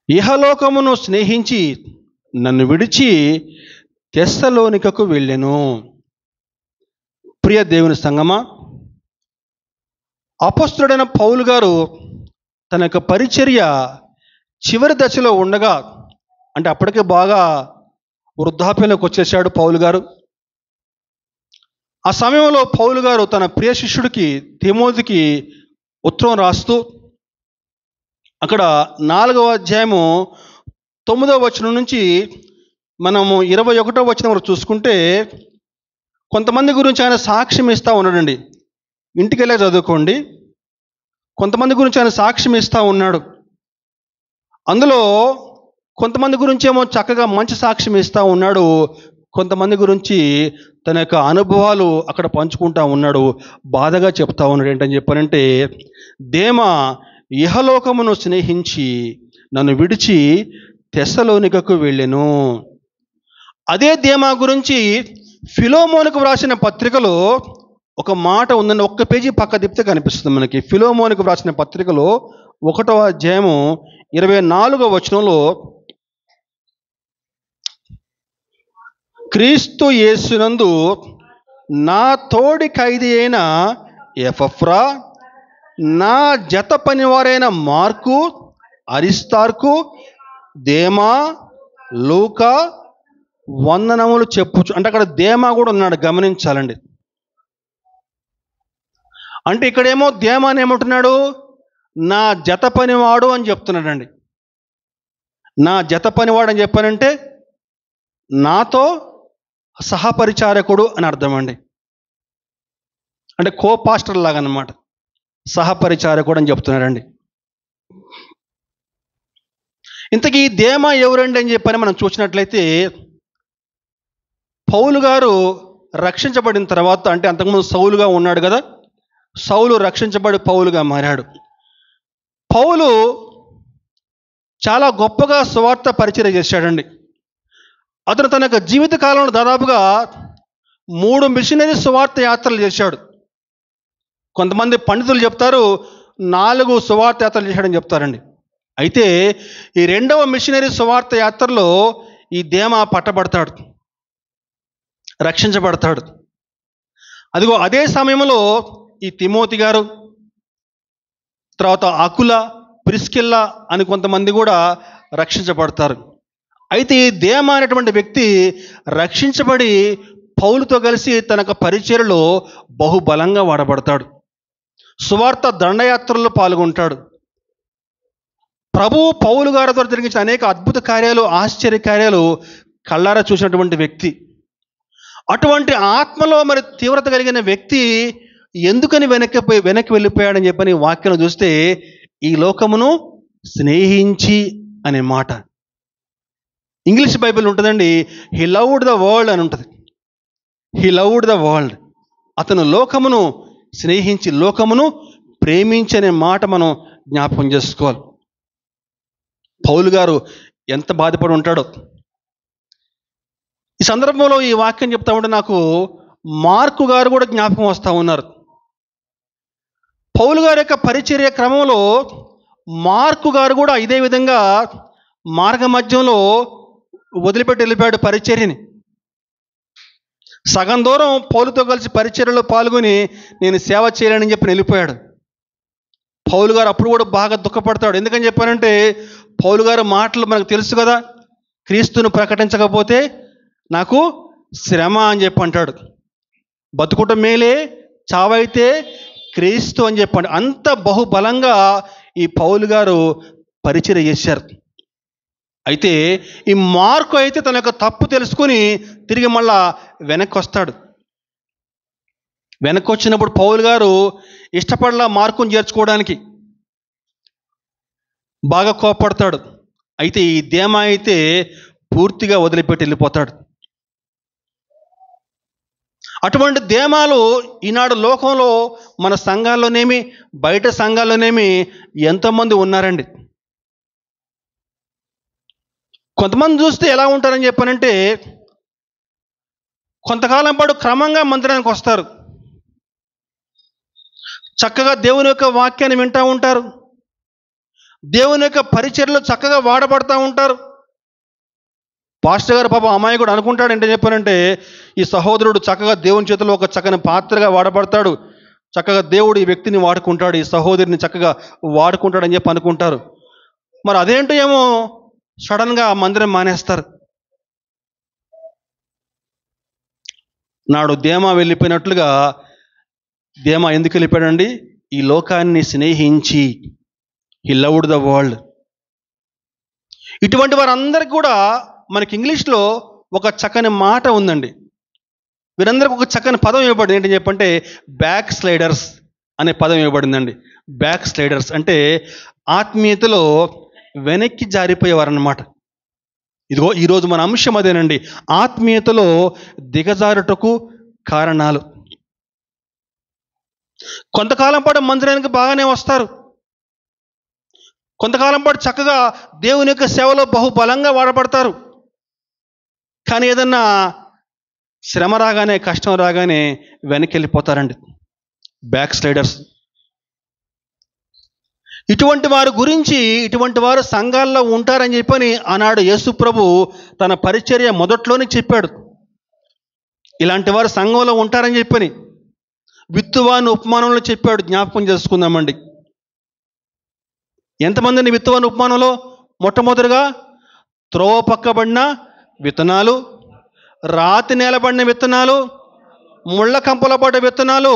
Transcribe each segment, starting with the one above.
ఇహలోకమును స్నేహించి నన్ను విడిచి తెస్సలోనికకు వెళ్ళెను. ప్రియ దేవుని సంగమా, అపొస్తలుడైన పౌలు గారు తన యొక్క పరిచర్య చివరి దశలో ఉండగా, అంటే అప్పటికే బాగా వృద్ధాప్యంలోకి వచ్చేసాడు పౌలు గారు. ఆ సమయంలో పౌలు గారు తన ప్రియ శిష్యుడికి తిమోతికి ఉత్తరం రాస్తూ అక్కడ 4వ అధ్యాయము 9వ వచనం నుంచి మనము 21వ వచనం వరకు చూసుకుంటే కొంతమంది గురించి ఆయన సాక్ష్యం ఇస్తూ ఉన్నాడండి. ఇంటికి వెళ్ళే చదువుకోండి. కొంతమంది గురించి ఆయన సాక్ష్యం ఇస్తూ ఉన్నాడు. అందులో కొంతమంది గురించి ఏమో చక్కగా మంచి సాక్ష్యం ఇస్తూ ఉన్నాడు, కొంతమంది గురించి తన యొక్క అనుభవాలు అక్కడ పంచుకుంటా ఉన్నాడు, బాధగా చెప్తా ఉన్నాడు. ఏంటని చెప్పానంటే, దేమా ఇహలోకమును స్నేహించి నన్ను విడిచి తెస్సలోనికకు వెళ్ళెను. అదే దేమా గురించి ఫిలోమోనుకు వ్రాసిన పత్రికలో ఒక మాట ఉందండి. ఒక్క పేజీ పక్క తిప్పితే కనిపిస్తుంది మనకి. ఫిలోమోనుకు వ్రాసిన పత్రికలో 1వ అధ్యాయము 24వ వచనంలో, క్రీస్తు యేసునందు నా తోడి ఖైదీ అయిన ఎపఫ్రా, నా జత పనివారైన మార్కు, అరిస్తార్కు, దేమా, లూకా వందనములు చెప్పుచు. అంటే అక్కడ దేమా కూడా ఉన్నాడు, గమనించాలండి. అంటే ఇక్కడేమో దేమా అని ఏమంటున్నాడు, నా జత పనివాడు అని చెప్తున్నాడండి. నా జత పనివాడు అని చెప్పానంటే నాతో సహపరిచారకుడు అని అర్థం అండి. అంటే కో పాస్టర్ లాగా అన్నమాట, సహపరిచారకుడు అని చెప్తున్నాడండి. ఇంతకీ దేమా ఎవరండి అని చెప్పని మనం చూసినట్లయితే, పౌలు గారు రక్షించబడిన తర్వాత, అంటే అంతకుముందు సౌలుగా ఉన్నాడు కదా, సౌలు రక్షించబడి పౌలుగా మారాడు. పౌలు చాలా గొప్పగా సువార్త పరిచర్య చేశాడండి. అతను తన యొక్క జీవిత కాలంలో దాదాపుగా 3 మిషనరీ సువార్త యాత్రలు చేశాడు. కొంతమంది పండితులు చెప్తారు 4 సువార్త యాత్రలు చేశాడని చెప్తారండి. అయితే ఈ 2వ మిషనరీ సువార్త యాత్రలో ఈ దేమా పట్టబడతాడు, రక్షించబడతాడు. అదిగో అదే సమయంలో ఈ తిమోతి గారు, తర్వాత అకుల, ప్రిస్కిల్లా అని కొంతమంది కూడా రక్షించబడతారు. అయితే ఈ దేమా అనేటువంటి వ్యక్తి రక్షించబడి పౌలుతో కలిసి తన పరిచర్యలో బహుబలంగా వాడబడతాడు. సువార్త దండయాత్రల్లో పాల్గొంటాడు. ప్రభువు పౌలు గారి ద్వారా జరిగించిన అనేక అద్భుత కార్యాలు, ఆశ్చర్య కార్యాలు కళ్ళారా చూసినటువంటి వ్యక్తి. అటువంటి ఆత్మలో మరి తీవ్రత కలిగిన వ్యక్తి ఎందుకని వెనక్కి వెళ్ళిపోయాడని చెప్పని వాక్యం చూస్తే, ఈ లోకమును స్నేహించి అనే మాట. ఇంగ్లీష్ బైబిల్ ఉంటుందండి, హీ లవ్డ్ ద వరల్డ్ అని ఉంటుంది. He loved the world. అతను లోకమును స్నేహించి, లోకమును ప్రేమించి అనే మాట మనం జ్ఞాపకం చేసుకోవాలి. పౌలు గారు ఎంత బాధపడి ఉంటాడో. ఈ సందర్భంలో ఈ వాక్యం చెప్తా ఉంటే నాకు మార్కు గారు కూడా జ్ఞాపకం వస్తూ ఉన్నారు. పౌలు గారి యొక్క పరిచర్య క్రమంలో మార్కు గారు కూడా ఇదే విధంగా మార్గ మధ్యంలో వదిలిపెట్టి వెళ్ళిపోయాడు పరిచర్యని. సగం దూరం పౌలుతో కలిసి పరిచర్యలో పాల్గొని నేను సేవ చేయలేనని చెప్పి వెళ్ళిపోయాడు. పౌలు గారు అప్పుడు కూడా బాగా దుఃఖపడతాడు. ఎందుకని చెప్పానంటే, పౌలు గారు మాటలు మనకు తెలుసు కదా, క్రీస్తును ప్రకటించకపోతే నాకు శ్రమ అని చెప్పి అంటాడు. బతుకుట మేలే, చావైతే క్రీస్తు అని చెప్పండి. అంత బహుబలంగా ఈ పౌలు గారు పరిచర్య చేశారు. అయితే ఈ మార్కు అయితే తన యొక్క తప్పు తెలుసుకుని తిరిగి మళ్ళా వెనక్కి వస్తాడు. వెనక్కి వచ్చినప్పుడు పౌలు గారు ఇష్టపడలా మార్కుని చేర్చుకోవడానికి, బాగా కోపడతాడు. అయితే ఈ దేమా అయితే పూర్తిగా వదిలిపెట్టి వెళ్ళిపోతాడు. అటువంటి దేమాలు ఈనాడు లోకంలో మన సంఘాల్లోనేమి, బయట సంఘాల్లోనేమి ఎంతోమంది ఉన్నారండి. కొంతమంది చూస్తే ఎలా ఉంటారని చెప్పానంటే, కొంతకాలం పాటు క్రమంగా మందిరానికి వస్తారు, చక్కగా దేవుని యొక్క వాక్యాన్ని వింటూ ఉంటారు, దేవుని యొక్క పరిచర్యలో చక్కగా వాడబడతా ఉంటారు. పాస్టర్ గారు పాపం అమాయకుడు అనుకుంటాడు ఏంటని చెప్పానంటే, ఈ సహోదరుడు చక్కగా దేవుని చేతిలో ఒక చక్కని పాత్రగా వాడబడతాడు, చక్కగా దేవుడు ఈ వ్యక్తిని వాడుకుంటాడు, ఈ సహోదరిని చక్కగా వాడుకుంటాడని చెప్పి అనుకుంటారు. మరి అదేంటో ఏమో సడన్గా ఆ మందిరం మానేస్తారు. నాడు దేమా వెళ్ళిపోయినట్లుగా దేమా ఎందుకు వెళ్ళిపోయాడండి? ఈ లోకాన్ని స్నేహించి, హీ లవ్డ్ ద వరల్డ్. ఇటువంటి వారందరికీ కూడా మనకి ఇంగ్లీష్లో ఒక చక్కని మాట ఉందండి. వీరందరికీ ఒక చక్కని పదం ఇవ్వబడింది. ఏంటని చెప్పంటే బ్యాక్ స్లైడర్స్ అనే పదం ఇవ్వబడిందండి. బ్యాక్ స్లైడర్స్ అంటే ఆత్మీయతలో వెనక్కి జారిపోయేవారన్నమాట. ఇదిగో ఈరోజు మన అంశం అదేనండి, ఆత్మీయతలో దిగజారుటకు కారణాలు. కొంతకాలం పాటు మందిరానికి బాగానే వస్తారు, కొంతకాలం పాటు చక్కగా దేవుని యొక్క సేవలో బహుబలంగా వాడబడతారు. కానీ ఏదన్నా శ్రమ రాగానే, కష్టం రాగానే వెనక్కి వెళ్ళిపోతారండి, బ్యాక్ స్లైడర్స్. ఇటువంటి వారి గురించి, ఇటువంటి వారు సంఘాల్లో ఉంటారని చెప్పని ఆనాడు యేసు ప్రభు తన పరిచర్య మొదట్లోనే చెప్పాడు. ఇలాంటి వారు సంఘంలో ఉంటారని చెప్పని విత్తువాని ఉపమానంలో చెప్పాడు. జ్ఞాపకం చేసుకుందామండి. ఎంతమందిని విత్తువాని ఉపమానంలో? మొట్టమొదటిగా త్రోవ పక్కబడిన విత్తనాలు, రాతి నేలబడిన విత్తనాలు, ముళ్ళ కంపల పడ్డ విత్తనాలు,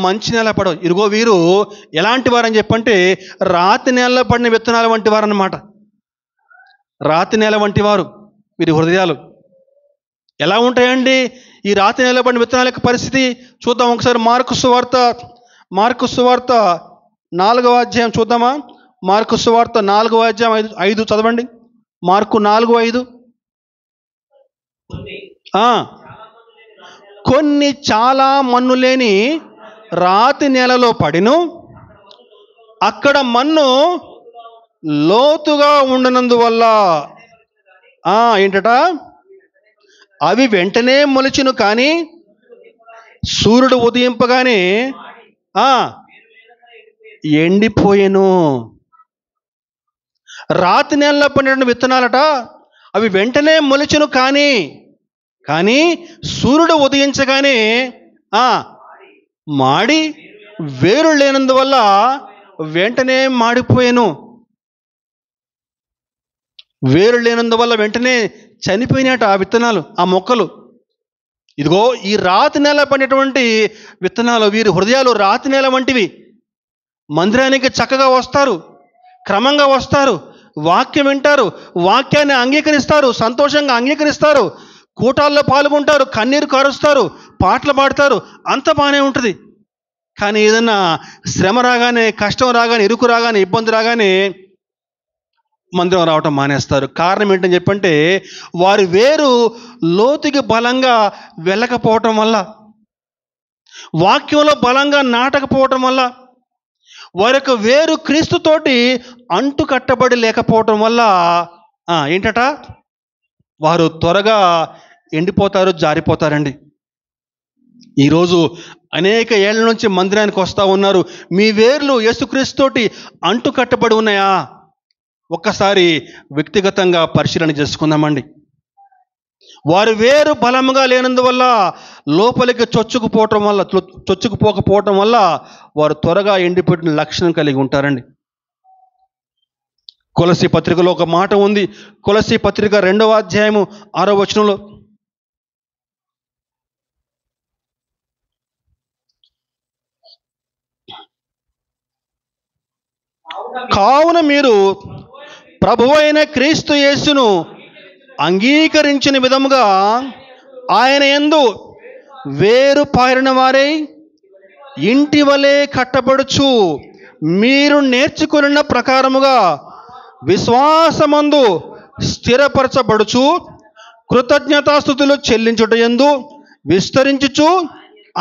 మంచి నేల పడవు. ఇదిగో వీరు ఎలాంటి వారని చెప్పంటే రాతి నేల పడిన విత్తనాలు వంటి వారు అన్నమాట. రాతి నేల వంటి వారు వీరి హృదయాలు. ఎలా ఉంటాయండి ఈ రాతి నేల పడిన విత్తనాల యొక్క పరిస్థితి? చూద్దాం ఒకసారి. మార్కు సువార్త 4వ అధ్యాయం చూద్దామా? మార్కు సువార్త 4వ అధ్యాయం 5 చదవండి. మార్కు 4:5. కొన్ని చాలా మన్ను లేని రాతి నేలలో పడిను, అక్కడ మన్ను లోతుగా ఉండనందువల్ల ఏంటట, అవి వెంటనే మొలిచిను, కానీ సూర్యుడు ఉదయింపగానే ఎండిపోయెను. రాతి నేలలో పడిన విత్తనాలట, అవి వెంటనే మొలిచును, కానీ సూర్యుడు ఉదయించగానే మాడి వేరు లేనందువల్ల వెంటనే మాడిపోయాను. వేరు లేనందువల్ల వెంటనే చనిపోయినట ఆ విత్తనాలు, ఆ మొక్కలు. ఇదిగో ఈ రాతి నేల పడినటువంటి విత్తనాలు, వీరి హృదయాలు రాతి నేల వంటివి. మందిరానికి చక్కగా వస్తారు, క్రమంగా వస్తారు, వాక్యం వింటారు, వాక్యాన్ని అంగీకరిస్తారు, సంతోషంగా అంగీకరిస్తారు, కూటాల్లో పాల్గొంటారు, కన్నీరు కారుస్తారు, పాటలు పాడతారు, అంత బాగానే ఉంటుంది. కానీ ఏదన్నా శ్రమ రాగానే, కష్టం రాగానే, ఇరుకు రాగానే, ఇబ్బంది రాగానే మందిరం రావటం మానేస్తారు. కారణం ఏంటని చెప్పంటే వారి వేరు లోతుకి బలంగా వెళ్ళకపోవటం వల్ల, వాక్యంలో బలంగా నాటకపోవటం వల్ల, వారి యొక్క వేరు క్రీస్తుతోటి అంటు కట్టబడి లేకపోవటం వల్ల ఏంటట, వారు త్వరగా ఎండిపోతారు, జారిపోతారండి. ఈరోజు అనేక ఏళ్ల నుంచి మందిరానికి వస్తూ ఉన్నారు. మీ వేర్లు యేసుక్రీస్తుతోటి అంటు కట్టబడి ఉన్నాయా? ఒక్కసారి వ్యక్తిగతంగా పరిశీలన చేసుకుందామండి. వారి వేరు బలంగా లేనందువల్ల, లోపలికి చొచ్చుకుపోకపోవటం వల్ల వారు త్వరగా ఎండిపోయిన లక్షణం కలిగి ఉంటారండి. కొలస్సీ పత్రికలో ఒక మాట ఉంది. కొలస్సీ పత్రిక 2వ అధ్యాయము 6వ వచనంలో, కావున మీరు ప్రభువైన క్రీస్తు యేసును అంగీకరించిన విధముగా ఆయన యందు వేరు పారిన వారై ఇంటి వలె కట్టబడుచు, మీరు నేర్చుకున్న ప్రకారముగా విశ్వాసమందు స్థిరపరచబడుచు, కృతజ్ఞతాస్తుతులు చెల్లించుట యందు విస్తరించుచు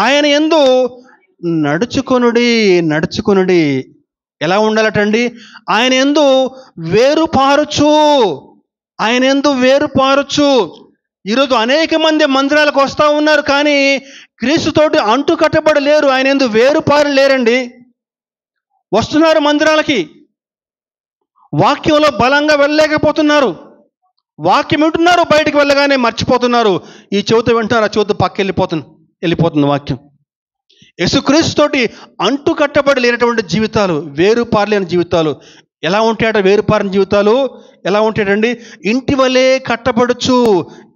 ఆయన యందు నడుచుకొనుడి. ఎలా ఉండాలటండి? ఆయన యందు వేరు పారుచు. ఈరోజు అనేక మంది మందిరాలకు వస్తూ ఉన్నారు, కానీ క్రీస్తుతోటి అంటు కట్టబడి లేరు, ఆయన యందు వేరు పారు లేరండి. వస్తున్నారు మందిరాలకి, వాక్యంలో బలంగా వెళ్ళలేకపోతున్నారు. వాక్యం వింటున్నారు, బయటికి వెళ్ళగానే మర్చిపోతున్నారు. ఈ చెవితో వింటున్నారు, ఆ చెవితో పక్క వెళ్ళిపోతుంది వాక్యం. యేసుక్రీస్తుతోటి అంటు కట్టబడి లేనటువంటి జీవితాలు, వేరుపారలేని జీవితాలు ఎలా ఉంటాయట? వేరుపారిన జీవితాలు ఎలా ఉంటాయండి? ఇంటి వలె కట్టబడుచు.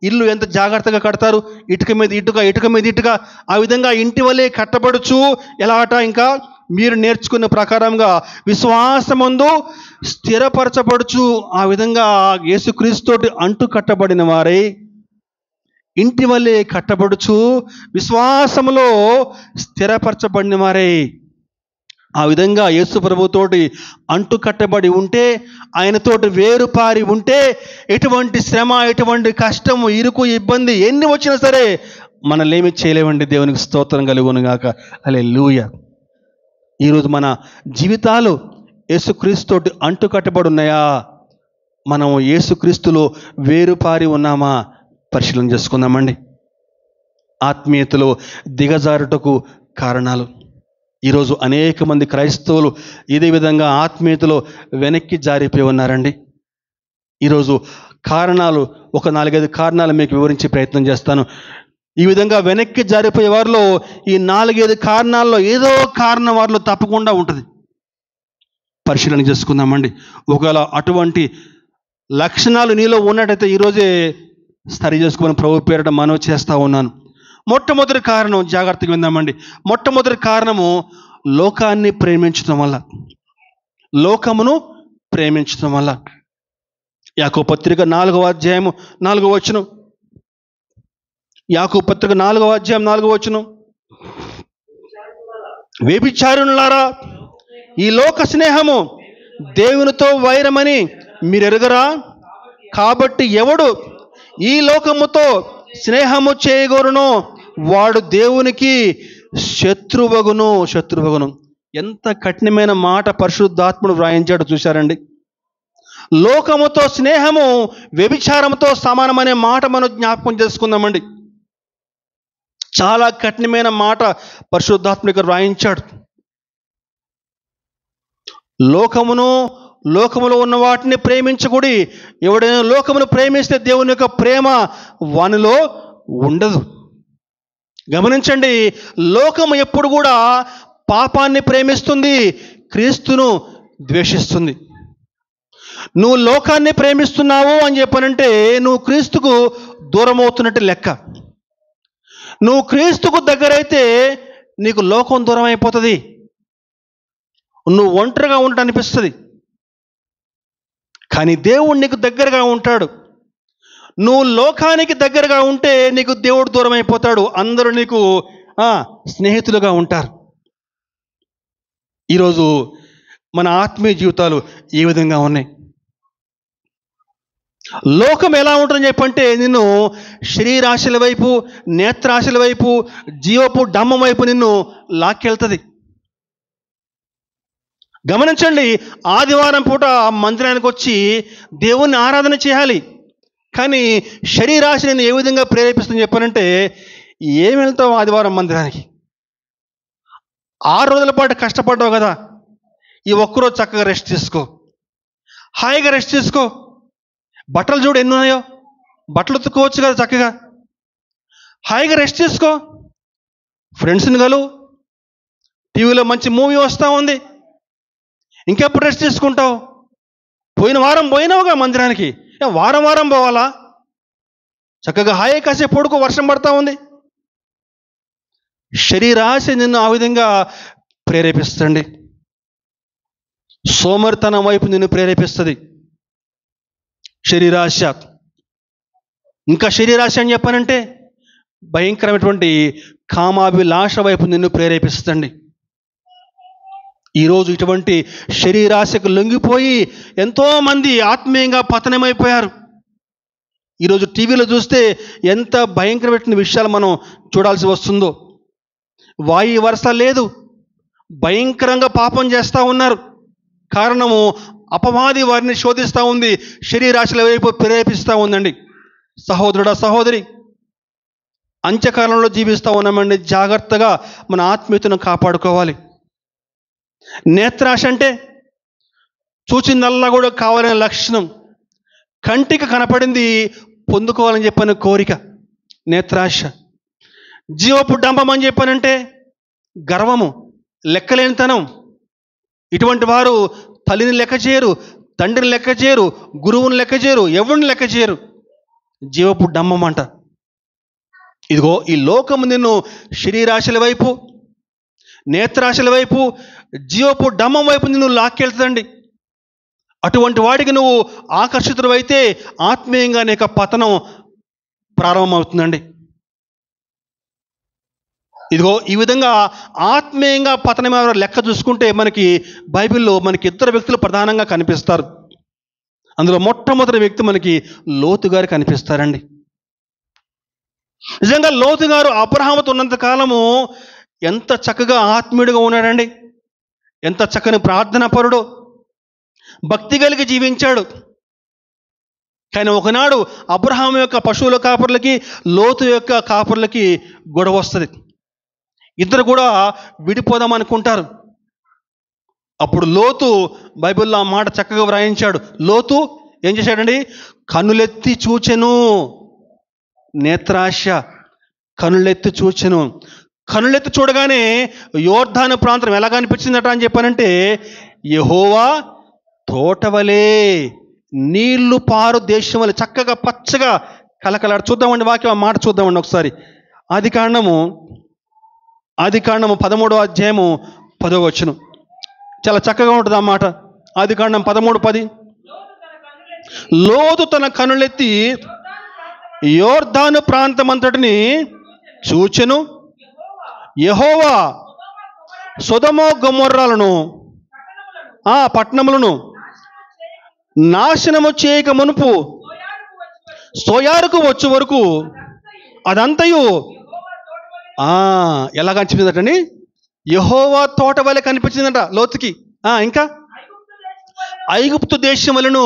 ఇల్లు ఎంత జాగ్రత్తగా కడతారు, ఇటుక మీద ఇటుక, ఇటుక మీద ఇటుక, ఆ విధంగా ఇంటి వలె కట్టబడుచు. ఎలా అట? ఇంకా మీరు నేర్చుకున్న ప్రకారంగా విశ్వాసమందు స్థిరపరచబడుచు. ఆ విధంగా యేసుక్రీస్తుతోటి అంటు కట్టబడిన వారై ఇంటి వలె కట్టబడుచు విశ్వాసములో స్థిరపరచబడిన వారై. ఆ విధంగా యేసు ప్రభుతోటి అంటు కట్టబడి ఉంటే, ఆయనతోటి వేరుపారి ఉంటే, ఎటువంటి శ్రమ, ఎటువంటి కష్టము, ఇరుకు, ఇబ్బంది ఎన్ని వచ్చినా సరే మనల్నేమి చేయలేమండి. దేవునికి స్తోత్రం కలుగును గాక. హల్లెలూయా. ఈరోజు మన జీవితాలు యేసుక్రీస్తుతోటి అంటు కట్టబడి ఉన్నాయా? మనం యేసుక్రీస్తులో వేరుపారి ఉన్నామా? పరిశీలన చేసుకుందామండి. ఆత్మీయతలో దిగజారుటకు కారణాలు. ఈరోజు అనేక మంది క్రైస్తవులు ఇదే విధంగా ఆత్మీయతలో వెనక్కి జారిపోయి ఉన్నారండి. ఈరోజు కారణాలు, ఒక 4-5 కారణాలు మీకు వివరించే ప్రయత్నం చేస్తాను. ఈ విధంగా వెనక్కి జారిపోయే వారిలో ఈ 4-5 కారణాల్లో ఏదో కారణం వారిలో తప్పకుండా ఉంటుంది. పరిశీలన చేసుకుందామండి. ఒకవేళ అటువంటి లక్షణాలు నీలో ఉన్నట్టయితే ఈరోజే సరి చేసుకుని ప్రభు పేరిట మనవి చేస్తూ ఉన్నాను. మొట్టమొదటి కారణం, జాగ్రత్తగా విందామండి. మొట్టమొదటి కారణము లోకాన్ని ప్రేమించడం వల్ల. లోకమును ప్రేమించడం వల్ల. యాకోబు పత్రిక 4వ అధ్యాయము 4వ వచనం. యాకోబు పత్రిక 4వ అధ్యాయం 4వ వచనం. వ్యభిచారులారా, ఈ లోక స్నేహము దేవునితో వైరమని మీరు ఎరుగరా? కాబట్టి ఎవడు ఈ లోకముతో స్నేహము చేయగోరునో వాడు దేవునికి శత్రువగును. ఎంత కఠినమైన మాట పరిశుద్ధాత్ముడు వ్రాయించాడు చూశారండి. లోకముతో స్నేహము వ్యభిచారముతో సమానమనే మాట మనం జ్ఞాపకం చేసుకుందామండి. చాలా కఠినమైన మాట పరిశుద్ధాత్ముడిగా వ్రాయించాడు. లోకములో ఉన్న వాటిని ప్రేమించకూడి. ఎవడైనా లోకమును ప్రేమిస్తే దేవుని యొక్క ప్రేమ వానిలో ఉండదు. గమనించండి, లోకము ఎప్పుడు కూడా పాపాన్ని ప్రేమిస్తుంది, క్రీస్తును ద్వేషిస్తుంది. నువ్వు లోకాన్ని ప్రేమిస్తున్నావు అని చెప్పనంటే నువ్వు క్రీస్తుకు దూరం అవుతున్నట్టు లెక్క. నువ్వు క్రీస్తుకు దగ్గరైతే నీకు లోకం దూరం అయిపోతుంది. నువ్వు ఒంటరిగా ఉంటా అనిపిస్తుంది. కానీ దేవుడు నీకు దగ్గరగా ఉంటాడు. నువ్వు లోకానికి దగ్గరగా ఉంటే నీకు దేవుడు దూరం అయిపోతాడు. అందరూ నీకు స్నేహితులుగా ఉంటారు. ఈరోజు మన ఆత్మీయ జీవితాలు ఏ విధంగా ఉన్నాయి? లోకం ఎలా ఉంటుందని చెప్పంటే నిన్ను శరీరాశల వైపు, నేత్రాశల వైపు, జీవపు డమ్మం వైపు నిన్ను లాక్కెళ్తుంది. గమనించండి, ఆదివారం పూట మందిరానికి వచ్చి దేవుణ్ణి ఆరాధన చేయాలి. కానీ శరీరాశ నేను ఏ విధంగా ప్రేరేపిస్తుందని చెప్పానంటే, ఏం వెళ్తావు ఆదివారం మందిరానికి? 6 రోజుల పాటు కష్టపడ్డావు కదా, ఈ ఒక్కరోజు చక్కగా రెస్ట్ తీసుకో, హాయిగా రెస్ట్ తీసుకో. బట్టలు చూడు ఎన్ని ఉన్నాయో, బట్టలు ఉతుక్కోవచ్చు కదా చక్కగా. హాయిగా రెస్ట్ తీసుకో, ఫ్రెండ్స్ని కలువు, టీవీలో మంచి మూవీ వస్తూ ఉంది, ఇంకెప్పుడు రెస్ట్ తీసుకుంటావు? పోయిన వారం పోయినావుగా మందిరానికి, వారం వారం పోవాలా? చక్కగా హాయి కాసేపు పడుకో, వర్షం పడతా ఉంది. శరీరాశ నిన్ను ఆ విధంగా ప్రేరేపిస్తుంది. సోమరితనం వైపు నిన్ను ప్రేరేపిస్తుంది శరీరాశ. ఇంకా శరీరాశ అని చెప్పానంటే భయంకరమైనటువంటి కామాభిలాష వైపు నిన్ను ప్రేరేపిస్తుంది. ఈరోజు ఇటువంటి శరీరాశకు లొంగిపోయి ఎంతోమంది ఆత్మీయంగా పతనమైపోయారు. ఈరోజు టీవీలో చూస్తే ఎంత భయంకరమైన విషయాలు మనం చూడాల్సి వస్తుందో. వాయు వరుస లేదు, భయంకరంగా పాపం చేస్తూ ఉన్నారు. కారణము అపవాది వారిని శోధిస్తూ ఉంది, శరీరాశల వైపు ప్రేరేపిస్తూ ఉందండి. సహోదరుడా, సహోదరి, అంత్యకాలంలో జీవిస్తూ ఉన్నామండి. జాగ్రత్తగా మన ఆత్మీయతను కాపాడుకోవాలి. నేత్రాశ అంటే చూచిందల్లా కూడా కావాలనే లక్షణం, కంటికి కనపడింది పొందుకోవాలని చెప్పిన కోరిక, నేత్రాశ. జీవపు డంబం అని చెప్పానంటే గర్వము, లెక్కలేనితనం. ఇటువంటి వారు తల్లిని లెక్క చేయరు, తండ్రిని లెక్క చేయరు, గురువుని లెక్క చేయరు, ఎవరిని లెక్క చేయరు. జీవపు డంబం అంట. ఇదిగో ఈ లోకము నిన్ను శరీరాశల వైపు, నేత్రాశల వైపు, జీవపు డంబం వైపు నిన్ను లాక్కెళ్తుందండి. అటువంటి వాడికి నువ్వు ఆకర్షితుడైతే ఆత్మీయంగా నీకు పతనం ప్రారంభమవుతుందండి. ఇదిగో ఈ విధంగా ఆత్మీయంగా పతనం లెక్క చూసుకుంటే మనకి బైబిల్లో మనకి ఇద్దరు వ్యక్తులు ప్రధానంగా కనిపిస్తారు. అందులో మొట్టమొదటి వ్యక్తి మనకి లోతు గారు కనిపిస్తారండి. నిజంగా లోతు గారు అబ్రహాముతో ఉన్నంత కాలము ఎంత చక్కగా ఆత్మీయుడిగా ఉన్నాడండి. ఎంత చక్కని ప్రార్థనా పరుడు, భక్తి కలిగి జీవించాడు. కానీ ఒకనాడు అబ్రహాము యొక్క పశువుల కాపర్లకి, లోతు యొక్క కాపర్లకి గొడవ వస్తుంది. ఇద్దరు కూడా విడిపోదాం అనుకుంటారు. అప్పుడు లోతు, బైబిల్లో ఆ మాట చక్కగా వ్రాయించాడు. లోతు ఏం చేశాడండి? కనులెత్తి చూచెను. నేత్రాశ, కనులెత్తి చూచెను. కనులెత్తి చూడగానే యోర్దాను ప్రాంతం ఎలా కనిపించిందట అని చెప్పానంటే, యెహోవా తోటవలే, నీళ్లు పారు దేశం వలె చక్కగా పచ్చగా కలకలాడు. చూద్దామండి వాక్యం, ఆ మాట చూద్దామండి ఒకసారి. ఆదికాండము 13వ అధ్యాయము 10వ వచనం. చాలా చక్కగా ఉంటుంది ఆ మాట. ఆదికాండం 13:10. లోతు తన కనులెత్తి యోర్దాను ప్రాంతమంతటిని చూచెను. యెహోవా సొదొమ గొమొర్రాలను, ఆ పట్టణములను నాశనము చేయక మునుపు సోయారుకు వచ్చే వరకు అదంతయు ఎలా కనిపించిందటండి? యెహోవా తోట వలె కనిపించిందట లోతుకి. ఇంకా ఐగుప్తు దేశం వలను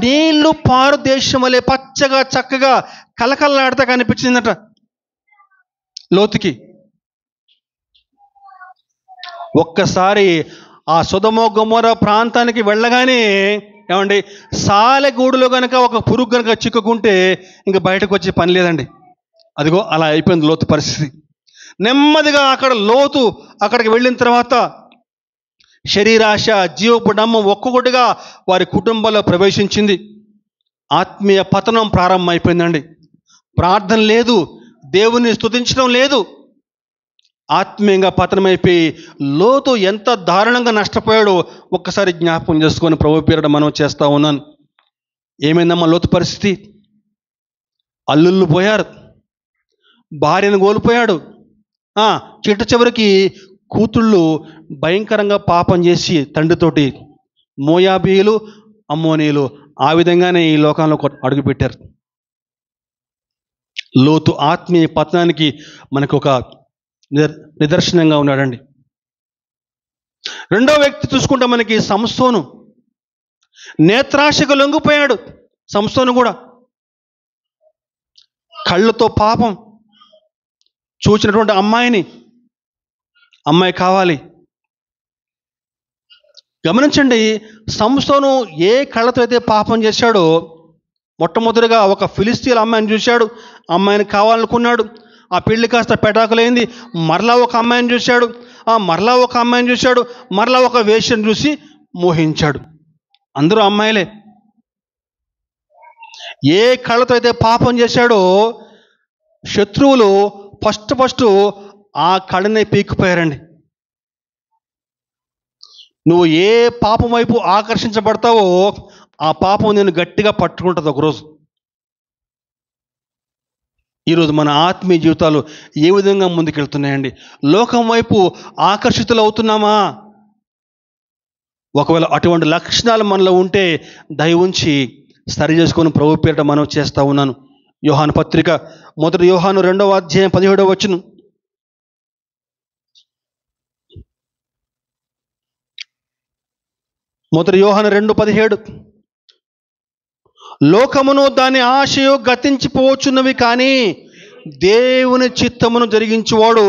నీళ్లు పారు దేశం వలె పచ్చగా చక్కగా కలకల్లాడుతా కనిపించిందట లోతుకి. ఒక్కసారి ఆ సొదొమ గొమొర్రా ప్రాంతానికి వెళ్ళగానే ఏమండి, సాలెగూడులో కనుక ఒక పురుగు కనుక చిక్కుకుంటే ఇంక బయటకు వచ్చే పని లేదండి. అదిగో అలా అయిపోయింది లోతు పరిస్థితి. నెమ్మదిగా లోతు అక్కడికి వెళ్ళిన తర్వాత శరీరాశ, జీవపు డంబం ఒక్కొక్కటిగా వారి కుటుంబంలో ప్రవేశించింది. ఆత్మీయ పతనం ప్రారంభమైపోయిందండి. ప్రార్థన లేదు, దేవుని స్తుతించడం లేదు. ఆత్మీయంగా పతనమైపోయి లోతు ఎంత దారుణంగా నష్టపోయాడో ఒక్కసారి జ్ఞాపకం చేసుకొని ప్రభు పేరిట మనం చేస్తూ ఉన్నాను. ఏమైందమ్మా లోతు పరిస్థితి? అల్లుళ్ళు పోయారు, భార్యను కోల్పోయాడు. చిట్ట చివరికి కూతుళ్ళు భయంకరంగా పాపం చేసి తండ్రితోటి మోయాబీయులు, అమ్మోనీయులు ఆ విధంగానే ఈ లోకంలో అడుగుపెట్టారు. లోతు ఆత్మీయ పతనానికి మనకు ఒక నిదర్శనంగా ఉన్నాడండి. రెండో వ్యక్తి చూసుకుంటే మనకి సంసోను. నేత్రాశకు లొంగిపోయాడు సంసోను కూడా. కళ్ళతో పాపం చూసినటువంటి అమ్మాయి కావాలి. గమనించండి, సంసోను ఏ కళ్ళతో అయితే పాపం చేశాడో, మొట్టమొదటిగా ఒక ఫిలిస్తీన్ అమ్మాయిని చూశాడు, అమ్మాయిని కావాలనుకున్నాడు. ఆ పెళ్లి కాస్త పెటాకులైంది. మరలా ఒక అమ్మాయిని చూశాడు, మరలా ఒక అమ్మాయిని చూశాడు, మరలా ఒక వేశ్యను చూసి మోహించాడు. అందరూ అమ్మాయిలే. ఏ కళ్ళతో అయితే పాపం చేశాడో శత్రువులు ఫస్ట్ ఆ కళ్ళనే పీకిపోయారండి. నువ్వు ఏ పాపం వైపు ఆకర్షించబడతావో ఆ పాపం నేను గట్టిగా పట్టుకుంటుంది ఒకరోజు. ఈరోజు మన ఆత్మీయ జీవితాలు ఏ విధంగా ముందుకెళ్తున్నాయండి? లోకం వైపు ఆకర్షితులు అవుతున్నామా? ఒకవేళ అటువంటి లక్షణాలు మనలో ఉంటే దయ ఉంచి సరి చేసుకొని ప్రభు పేరిట మనం చేస్తూ ఉన్నాను. యోహాను పత్రిక 1 యోహాను 2వ అధ్యాయం 17వ వచనం. మొదటి యోహాను 2:17. లోకమును దాని ఆశయు గతించిపోవచ్చున్నవి, కానీ దేవుని చిత్తమును జరిగించువాడు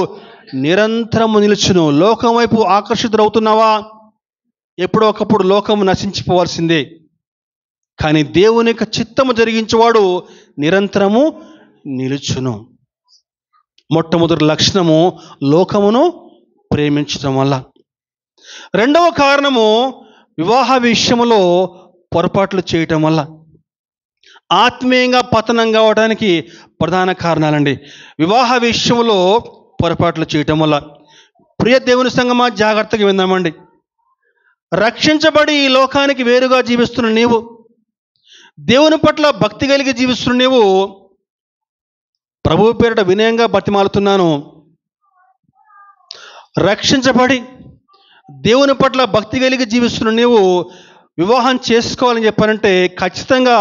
నిరంతరము నిలుచును. లోకం వైపు ఆకర్షితులవుతున్నావా? ఎప్పుడో ఒకప్పుడు లోకము నశించిపోవాల్సిందే. కానీ దేవుని యొక్క చిత్తము జరిగించేవాడు నిరంతరము నిలుచును. మొట్టమొదటి లక్షణము లోకమును ప్రేమించడం వల్ల. రెండవ కారణము వివాహ విషయంలో పొరపాట్లు చేయటం వల్ల. ఆత్మీయంగా పతనం కావడానికి ప్రధాన కారణాలండి వివాహ విషయంలో పొరపాట్లు చేయటం వల్ల. ప్రియ దేవుని సంగమా, జాగ్రత్తగా విందామండి. రక్షించబడి ఈ లోకానికి వేరుగా జీవిస్తున్న నీవు, దేవుని పట్ల భక్తి కలిగి జీవిస్తున్న నీవు, ప్రభువు పేరిట వినయంగా బతిమాలుతున్నాను, రక్షించబడి దేవుని పట్ల భక్తి కలిగి జీవిస్తున్న నీవు వివాహం చేసుకోవాలని చెప్పారంటే ఖచ్చితంగా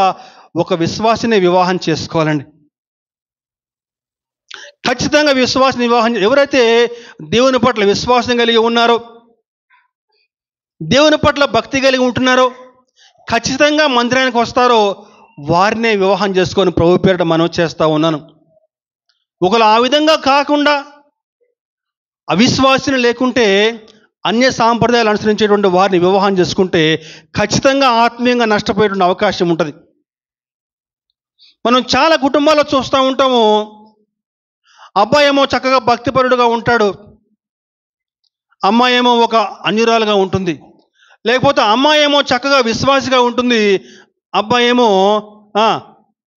ఒక విశ్వాసిని వివాహం చేసుకోవాలండి. ఖచ్చితంగా విశ్వాసిని వివాహం. ఎవరైతే దేవుని పట్ల విశ్వాసం కలిగి ఉన్నారో, దేవుని పట్ల భక్తి కలిగి ఉంటున్నారో, ఖచ్చితంగా మందిరానికి వస్తారో వారినే వివాహం చేసుకొని ప్రభు పేరిట మనం చేస్తూ ఉన్నాను. ఒకవేళ ఆ విధంగా కాకుండా అవిశ్వాసిని లేకుంటే అన్య సాంప్రదాయాలు అనుసరించేటువంటి వారిని వివాహం చేసుకుంటే ఖచ్చితంగా ఆత్మీయంగా నష్టపోయేటువంటి అవకాశం ఉంటుంది. మనం చాలా కుటుంబాల్లో చూస్తూ ఉంటాము. అబ్బాయి ఏమో చక్కగా భక్తిపరుడుగా ఉంటాడు, అమ్మాయి ఏమో ఒక అన్యురాలుగా ఉంటుంది. లేకపోతే అమ్మాయి ఏమో చక్కగా విశ్వాసిగా ఉంటుంది, అబ్బాయి ఏమో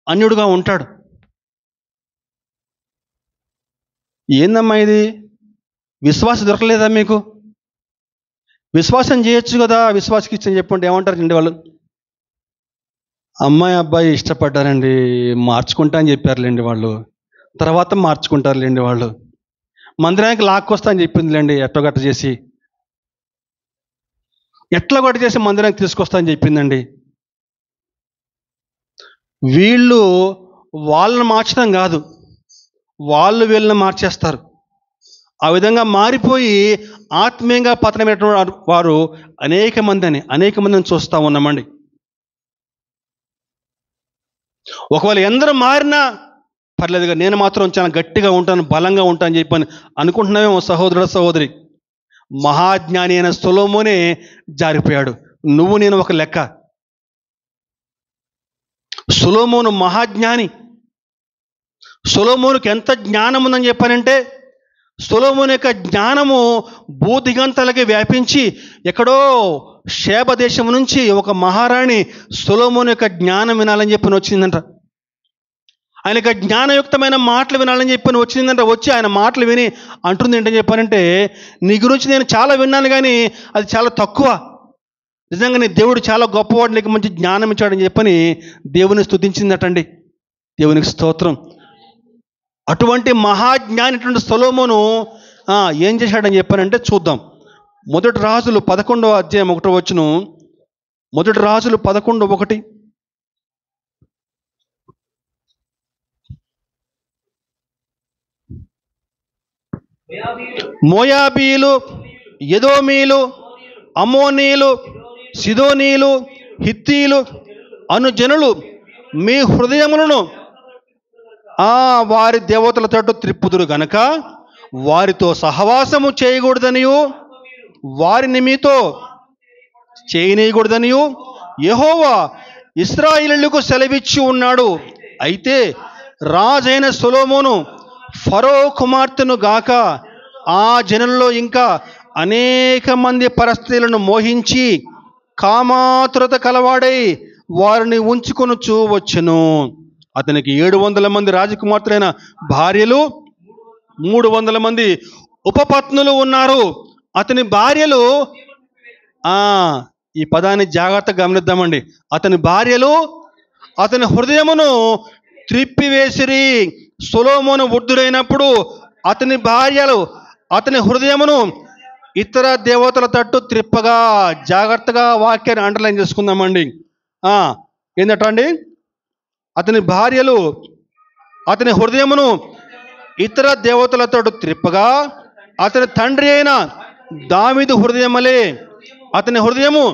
అన్యుడుగా ఉంటాడు. ఏందమ్మా ఇది? విశ్వాసం దొరకలేదా మీకు? విశ్వాసం చేయొచ్చు కదా, విశ్వాసకి ఇచ్చని చెప్పండి. ఏమంటారు వాళ్ళు? అమ్మాయి అబ్బాయి ఇష్టపడ్డారండి, మార్చుకుంటా అని చెప్పారులేండి వాళ్ళు, తర్వాత మార్చుకుంటారులేండి వాళ్ళు, మందిరానికి లాక్కొస్తా అని చెప్పిందిలేండి, ఎట్లా గట్ట చేసి మందిరానికి తీసుకొస్తా అని చెప్పిందండి. వీళ్ళు వాళ్ళని మార్చడం కాదు, వాళ్ళు వీళ్ళని మార్చేస్తారు. ఆ విధంగా మారిపోయి ఆత్మీయంగా పతనమైనటువంటి వారు అనేక మందిని చూస్తూ ఉన్నామండి. ఒకవేళ ఎందరూ మారినా పర్లేదుగా, నేను మాత్రం చాలా గట్టిగా ఉంటాను, బలంగా ఉంటాను చెప్పని అనుకుంటున్నావేమో సహోదరుడు, సహోదరి. మహాజ్ఞాని అయిన సొలొమోనే జారిపోయాడు. నువ్వు నేను ఒక లెక్క. సొలొమోను మహాజ్ఞాని. సొలొమోనుకి ఎంత జ్ఞానం ఉందని చెప్పానంటే, సొలొమోను యొక్క జ్ఞానము భూదిగంతాలకి వ్యాపించి ఎక్కడో షేబ దేశం నుంచి ఒక మహారాణి సొలొమోను యొక్క జ్ఞానం వినాలని చెప్పని వచ్చిందంట. ఆయన యొక్క జ్ఞానయుక్తమైన మాటలు వినాలని చెప్పని వచ్చిందంట. వచ్చి ఆయన మాటలు విని అంటుంది ఏంటని చెప్పానంటే, నీ గురించి నేను చాలా విన్నాను కానీ అది చాలా తక్కువ, నిజంగా నీ దేవుడు చాలా గొప్పవాడు, నీకు మంచి జ్ఞానం ఇచ్చాడని చెప్పని దేవుని స్తుతించిందటండి. దేవునికి స్తోత్రం. అటువంటి మహాజ్ఞానిటువంటి సొలొమోను ఏం చేశాడని చెప్పానంటే చూద్దాం. మొదటి రాజులు 11వ అధ్యాయం 1వ వచనం. మొదటి రాజులు 11:1. మోయాబీలు, ఎదోమీలు, అమ్మోనీలు, సిదోనీలు, హిత్తీలు అను జనులు మీ హృదయములను వారి దేవతల తట్టు త్రిప్పుదురు గనక వారితో సహవాసము చేయకూడదనియు వారిని మీతో చేయనీయకూడదనియు యెహోవా ఇశ్రాయేలీయులకు సెలవిచ్చి ఉన్నాడు. అయితే రాజైన సొలొమోను ఫరో కుమార్తెను గాక ఆ జనుల్లో ఇంకా అనేక మంది పరస్త్రీలను మోహించి కామాతురత కలవాడై వారిని ఉంచుకొనుచూ వచ్చెను. అతనికి 700 మంది రాజకుమార్తెలైన భార్యలు, 300 మంది ఉపపత్నులు ఉన్నారు. అతని భార్యలు, ఈ పదాన్ని జాగ్రత్తగా గమనిద్దామండి. అతని భార్యలు అతని హృదయమును త్రిప్పివేసిరి. సొలొమోను వృద్ధుడైనప్పుడు అతని భార్యలు అతని హృదయమును ఇతర దేవతల తట్టు త్రిప్పగా. జాగ్రత్తగా వాక్యాన్ని అండర్లైన్ చేసుకుందామండి. ఏందట అండి? అతని భార్యలు అతని హృదయమును ఇతర దేవతల తట్టు త్రిప్పగా, అతని తండ్రి అయిన దావీదు హృదయమలే అతని హృదయము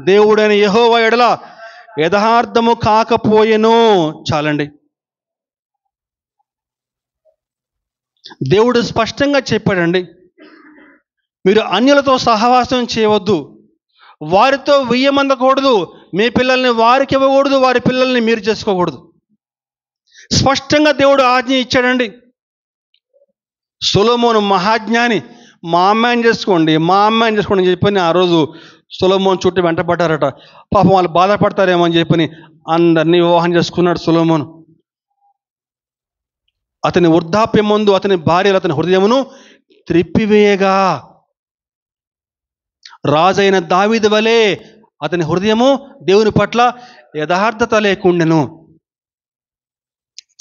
దేవుడైన యెహోవా ఎడల యథార్థము కాకపోయెను. చాలండి. దేవుడు స్పష్టంగా చెప్పాడండి, మీరు అన్యులతో సహవాసం చేయవద్దు. వారితో వెయ్యమందకూడదు, మీ పిల్లల్ని వారికి ఇవ్వకూడదు, వారి పిల్లల్ని మీరు చేసుకోకూడదు. స్పష్టంగా దేవుడు ఆజ్ఞ ఇచ్చాడండి. సొలొమోను మహాజ్ఞాని, మా అమ్మాయిని చేసుకోండి అని చెప్పని ఆ రోజు సొలొమోను చుట్టూ వెంటబడ్డారట. పాపం వాళ్ళు బాధపడతారేమో అని చెప్పని అందరినీ వివాహం చేసుకున్నాడు సొలొమోను. అతని వృద్ధాప్యం ముందు అతని భార్యలు అతని హృదయమును త్రిప్పివేయగా, రాజైన దావీదు వలె అతని హృదయము దేవుని పట్ల యథార్థత లేకుండెను.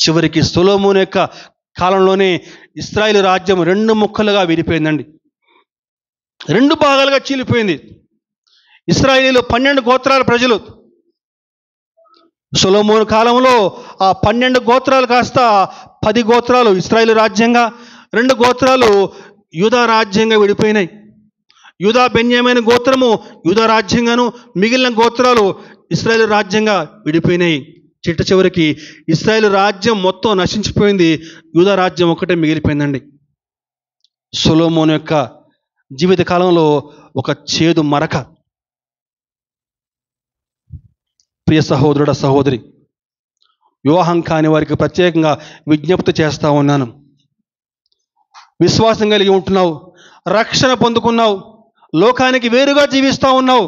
చివరికి సొలొమోను యొక్క కాలంలోనే ఇశ్రాయేలు రాజ్యం 2 ముక్కలుగా విడిపోయిందండి. 2 భాగాలుగా చీలిపోయింది. ఇశ్రాయేలీలు 12 గోత్రాల ప్రజలు. సొలొమోను కాలంలో ఆ 12 గోత్రాలు కాస్త 10 గోత్రాలు ఇశ్రాయేలు రాజ్యంగా, 2 గోత్రాలు యూదా రాజ్యంగా విడిపోయినాయి. యూదా బెన్యామీను గోత్రము యూదా రాజ్యంగాను, మిగిలిన గోత్రాలు ఇశ్రాయేలు రాజ్యంగా విడిపోయినాయి. చిట్ట చివరికి ఇశ్రాయేలు రాజ్యం మొత్తం నశించిపోయింది, యూదా రాజ్యం ఒక్కటే మిగిలిపోయిందండి. సొలొమోను యొక్క జీవిత కాలంలో ఒక చేదు మరక. ప్రియ సహోదరుడ సహోదరి, వివాహం కాని వారికి ప్రత్యేకంగా విజ్ఞప్తి చేస్తూ ఉన్నాను. విశ్వాసం కలిగి ఉంటున్నావు, రక్షణ పొందుకున్నావు, లోకానికి వేరుగా జీవిస్తూ ఉన్నావు,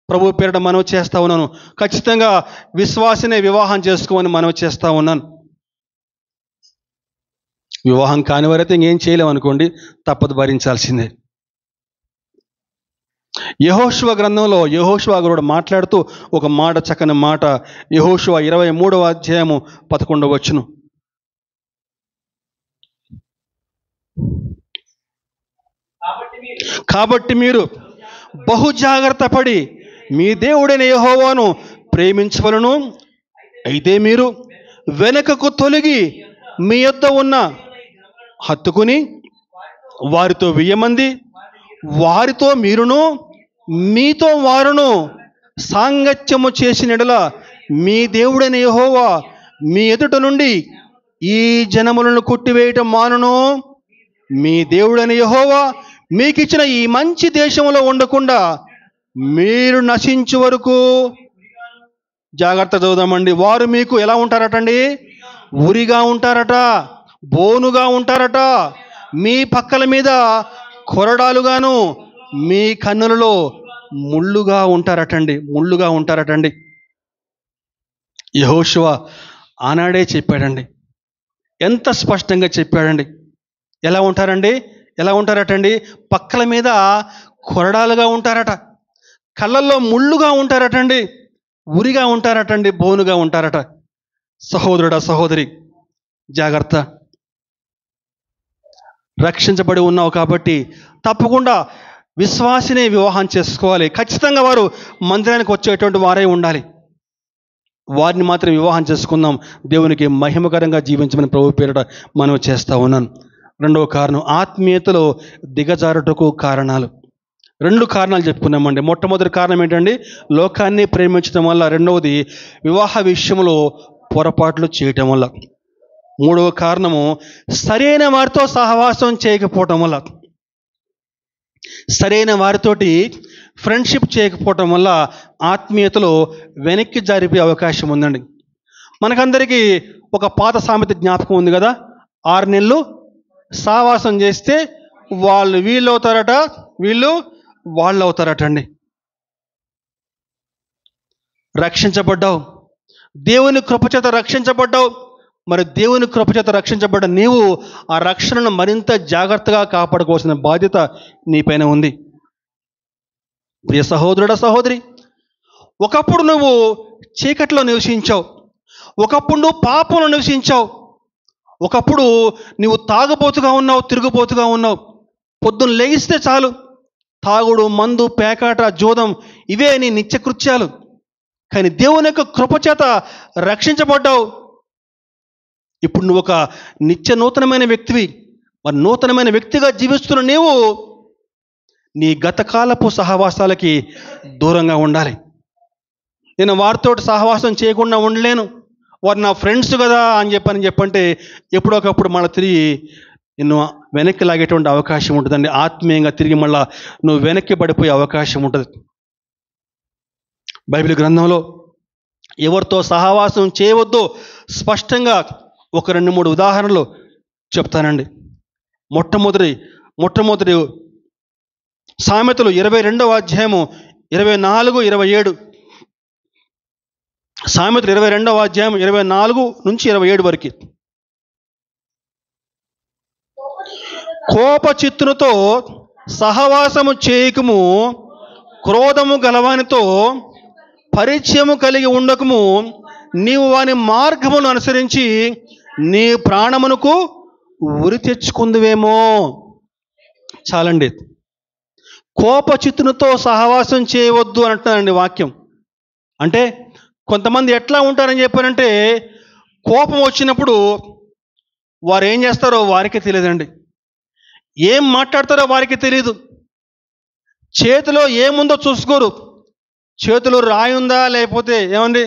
ప్రభు పేరిట మనవి చేస్తూ ఉన్నాను. ఖచ్చితంగా విశ్వాసనే వివాహం చేసుకోమని మనవి చేస్తూ ఉన్నాను. వివాహం కాని వారైతే ఇంకేం చేయలేము అనుకోండి, తప్పదు, భరించాల్సిందే. యెహోషువ గ్రంథంలో యెహోషువ గారు మాట్లాడుతూ ఒక మాట, చక్కని మాట. యెహోషువ 23వ అధ్యాయము 11వ వచనం. కాబట్టి మీరు బహు జాగ్రత్త పడి మీ దేవుడైన యెహోవాను ప్రేమించవలను. అయితే మీరు వెనుకకు తొలగి మీ యొద్ద ఉన్న హత్తుకుని వారితో 1000 మంది, వారితో మీరును మీతో వారును సాంగత్యము చేసిన యెడల మీ దేవుడైన యెహోవా మీ ఎదుట నుండి ఈ జనములను కొట్టివేయటం మానును. మీ దేవుడైన యెహోవా మీకు ఇచ్చిన ఈ మంచి దేశంలో ఉండకుండా మీరు నశించు వరకు, జాగ్రత్త చదువుదామండి, వారు మీకు ఎలా ఉంటారటండి? ఉరిగా ఉంటారట, బోనుగా ఉంటారట, మీ పక్కల మీద కొరడాలుగాను, మీ కన్నులలో ముళ్ళుగా ఉంటారటండి. యెహోషువ ఆనాడే చెప్పాడండి, ఎంత స్పష్టంగా చెప్పాడండి. ఎలా ఉంటారటండి? పక్కల మీద కొరడాలుగా ఉంటారట, కళ్ళల్లో ముళ్ళుగా ఉంటారటండి, ఉరిగా ఉంటారటండి, బోనుగా ఉంటారట. సహోదరుడా సహోదరి, జాగ్రత్త. రక్షించబడి ఉన్నావు కాబట్టి తప్పకుండా విశ్వాసినే వివాహం చేసుకోవాలి. ఖచ్చితంగా వారు మందిరానికి వచ్చేటువంటి వారే ఉండాలి. వారిని మాత్రం వివాహం చేసుకుందాం, దేవునికి మహిమకరంగా జీవించమని ప్రభు పేరిట మనం చేస్తూ ఉన్నాను. 2వ కారణం, ఆత్మీయతలో దిగజారుటకు కారణాలు. 2 కారణాలు చెప్పుకున్నామండి. మొట్టమొదటి కారణం ఏంటండి? లోకాన్ని ప్రేమించడం వల్ల. 2వది వివాహ విషయంలో పొరపాట్లు చేయటం వల్ల. 3వ కారణము సరైన వారితో సహవాసం చేయకపోవటం వల్ల, సరైన వారితోటి ఫ్రెండ్షిప్ చేయకపోవటం వల్ల ఆత్మీయతలో వెనక్కి జారిపోయే అవకాశం ఉందండి. మనకందరికీ ఒక పాత సామెత జ్ఞాపకం ఉంది కదా, 6 నెలలు సహవాసం చేస్తే వాళ్ళు వీళ్ళు అవుతారట, వీళ్ళు వాళ్ళు అవుతారటండి. రక్షించబడ్డావు, దేవుని కృపచేత రక్షించబడ్డావు. మరి దేవుని కృపచేత రక్షించబడ్డ నీవు ఆ రక్షణను మరింత జాగ్రత్తగా కాపాడుకోవాల్సిన బాధ్యత నీపైన ఉంది. ప్రియ సహోదరుడ సహోదరి, ఒకప్పుడు నువ్వు చీకట్లో నివసించావు, ఒకప్పుడు నువ్వు పాపంలో నివసించావు, ఒకప్పుడు నువ్వు తాగుబోతుగా ఉన్నావు, తిరుగుబోతుగా ఉన్నావు. పొద్దున్న లేగిస్తే చాలు తాగుడు, మందు, పేకాట, జోదం, ఇవే నీ నిత్యకృత్యాలు. కానీ దేవుని యొక్క కృపచేత రక్షించబడ్డావు. ఇప్పుడు నువ్వు ఒక నిత్య నూతనమైన వ్యక్తివి. మరి నూతనమైన వ్యక్తిగా జీవిస్తున్న నీవు నీ గతకాలపు సహవాసాలకి దూరంగా ఉండాలి. నేను వారితో సహవాసం చేయకుండా ఉండలేను, వారు నా ఫ్రెండ్స్ కదా అని చెప్పంటే ఎప్పుడొకప్పుడు మళ్ళీ తిరిగి నిన్ను వెనక్కి లాగేటువంటి అవకాశం ఉంటుందండి. ఆత్మీయంగా తిరిగి మళ్ళీ నువ్వు వెనక్కి పడిపోయే అవకాశం ఉంటుంది. బైబిల్ గ్రంథంలో ఎవరితో సహవాసం చేయవద్దో స్పష్టంగా ఒక 2-3 ఉదాహరణలు చెప్తానండి. మొట్టమొదటి సామెతలు 22వ అధ్యాయము 24-27. సామెతలు 22వ అధ్యాయం 24 నుంచి 27 వరకు. కోపచిత్తునితో సహవాసము చేయకము, క్రోధము గలవానితో పరిచయము కలిగి ఉండకము, నీవు వాని మార్గమును అనుసరించి నీ ప్రాణమునకు ఉరి తెచ్చుకుందువేమో. చాలండి. కోపచిత్తునితో సహవాసం చేయవద్దు అని అంటున్నానండి వాక్యం. అంటే కొంతమంది ఎట్లా ఉంటారని చెప్పారంటే, కోపం వచ్చినప్పుడు వారు ఏం చేస్తారో వారికి తెలియదండి, ఏం మాట్లాడతారో వారికి తెలియదు, చేతిలో ఏముందో చూసుకోరు. చేతిలో రాయి ఉందా, లేకపోతే ఏమండి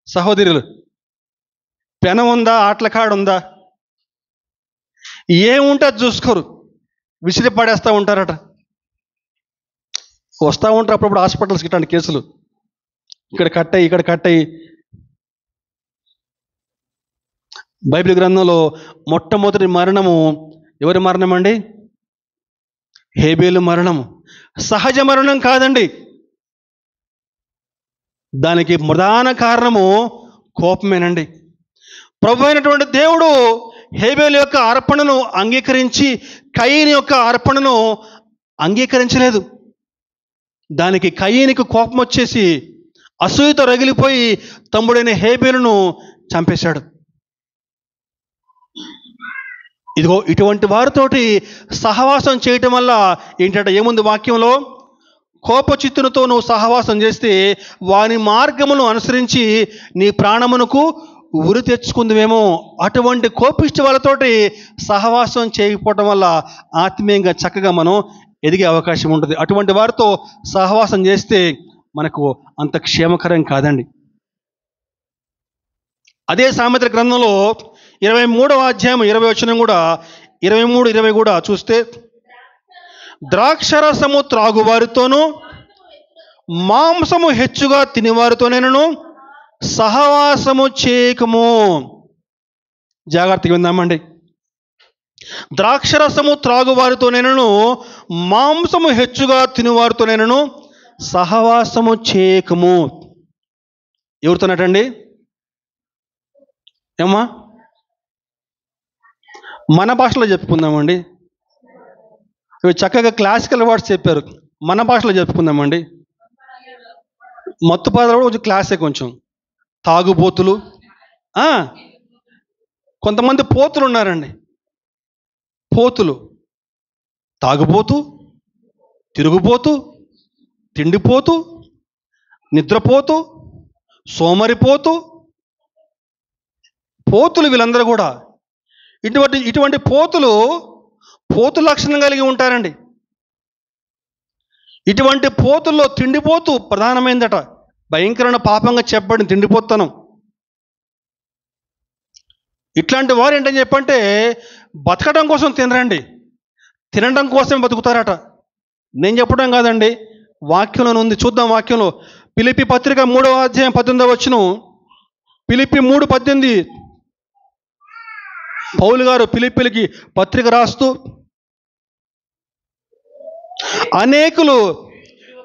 సహోదరులు, పెనం ఉందా, ఆటల కాడ ఉందా, ఏముంటే అది చూసుకోరు, విసిరి పడేస్తూ ఉంటారట. వస్తూ ఉంటారు అప్పుడప్పుడు హాస్పిటల్స్కి ఇట్లాంటి కేసులు, ఇక్కడ కట్టయి ఇక్కడ కట్టయి. బైబిల్ గ్రంథంలో మొట్టమొదటి మరణము ఎవరి మరణం అండి? హేబేలు మరణము. సహజ మరణం కాదండి. దానికి ప్రధాన కారణము కోపమేనండి. ప్రభు అయినటువంటి దేవుడు హేబేలు యొక్క అర్పణను అంగీకరించి కయీని యొక్క అర్పణను అంగీకరించలేదు. దానికి కయీనికి కోపం వచ్చేసి అసూయతో రగిలిపోయి తమ్ముడైన హేబేలును చంపేశాడు. ఇదిగో ఇటువంటి వారితోటి సహవాసం చేయటం వల్ల ఏంటంటే ఏముంది వాక్యంలో? కోపచిత్తునితో నువ్వు సహవాసం చేస్తే వాని మార్గమును అనుసరించి నీ ప్రాణమునకు ఉరి తెచ్చుకుందువేమో. అటువంటి కోపిష్టి వాళ్ళతోటి సహవాసం చేయకపోవటం వల్ల ఆత్మీయంగా చక్కగా మనం ఎదిగే అవకాశం ఉంటుంది. అటువంటి వారితో సహవాసం చేస్తే మనకు అంత క్షేమకరం కాదండి. అదే సామెతల గ్రంథంలో 23వ అధ్యాయం 20 వచనం కూడా 23-20 కూడా చూస్తే, ద్రాక్షరసము త్రాగువారితోనూ మాంసము హెచ్చుగా తినేవారితోనైనను సహవాసము చేయకము. జాగ్రత్తగా విందామండి. ద్రాక్షరసము త్రాగువారితోనైనను మాంసము హెచ్చుగా తినేవారితోనైనను సహవాసము చేయకము. ఎవరితోనటండి? ఏమ్మా, మన భాషలో చెప్పుకుందామండి. ఇవి చక్కగా క్లాసికల్ వర్డ్స్ చెప్పారు, మన భాషలో చెప్పుకుందామండి. మత్తు పదాలు కూడా కొంచెం క్లాసే, కొంచెం తాగుబోతులు. కొంతమంది పోతులు ఉన్నారండి. పోతులు, తాగుబోతు, తిరుగుబోతు, తిండిపోతు, నిద్రపోతు, సోమరిపోతు, పోతులు. వీళ్ళందరూ కూడా ఇటువంటి పోతు లక్షణం కలిగి ఉంటారండి. ఇటువంటి పోతుల్లో తిండిపోతు ప్రధానమైందట. భయంకరమైన పాపంగా చెప్పబడిన తిండిపోతనం. ఇట్లాంటి వారు ఏంటని చెప్పంటే బతకడం కోసం తినరండి, తినడం కోసం బతుకుతారట. నేను చెప్పడం కాదండి, వాక్యంలో ఉంది. చూద్దాం వాక్యంలో. ఫిలిప్పీ పత్రిక 3వ అధ్యాయం 18వ వచనం. ఫిలిప్పీ 3:18. పౌలు గారు ఫిలిప్పీలకి పత్రిక రాస్తూ, అనేకులు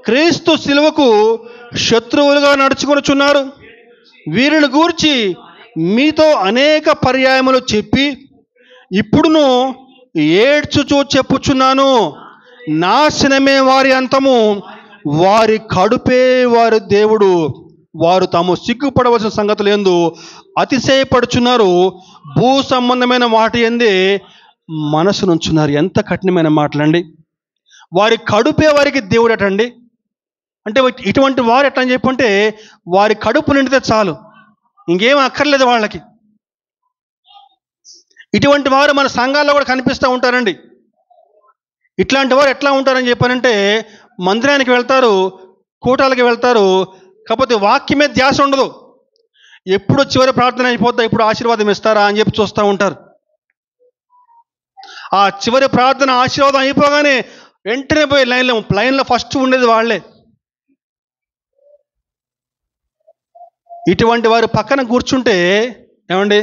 క్రీస్తు శిలువకు శత్రువులుగా నడుచుకొనుచున్నారు. వీరిని గూర్చి మీతో అనేక పర్యాయములు చెప్పి ఇప్పుడును ఏడ్చుచూ చెప్పుచున్నాను, నాశనమే వారి అంతము, వారి కడుపే వారి దేవుడు, వారు తాము సిగ్గుపడవలసిన సంగతులు ఎందు అతిశయపడుచున్నారు, భూ సంబంధమైన వాటి ఎందే మనసు నుంచున్నారు. ఎంత కఠినమైన మాటలండి. వారి కడుపే వారికి దేవుడు అటండి. అంటే ఇటువంటి వారు ఎట్లా అని చెప్పంటే వారి కడుపు నిండితే చాలు, ఇంకేం అక్కర్లేదు వాళ్ళకి. ఇటువంటి వారు మన సంఘాల్లో కూడా కనిపిస్తూ ఉంటారండి. ఇట్లాంటి వారు ఎట్లా ఉంటారని చెప్పారంటే మందిరానికి వెళ్తారు, కూటాలకి వెళ్తారు, కాకపోతే వాక్యం మీద ధ్యాస ఉండదు. ఎప్పుడు చివరి ప్రార్థన అయిపోద్దా, ఇప్పుడు ఆశీర్వాదం ఇస్తారా అని చెప్పి చూస్తూ ఉంటారు. ఆ చివరి ప్రార్థన ఆశీర్వాదం అయిపోగానే వెంటనే పోయి లైన్లో ఫస్ట్ ఉండేది వాళ్ళే. ఇటువంటి వారి పక్కన కూర్చుంటే ఏమండి,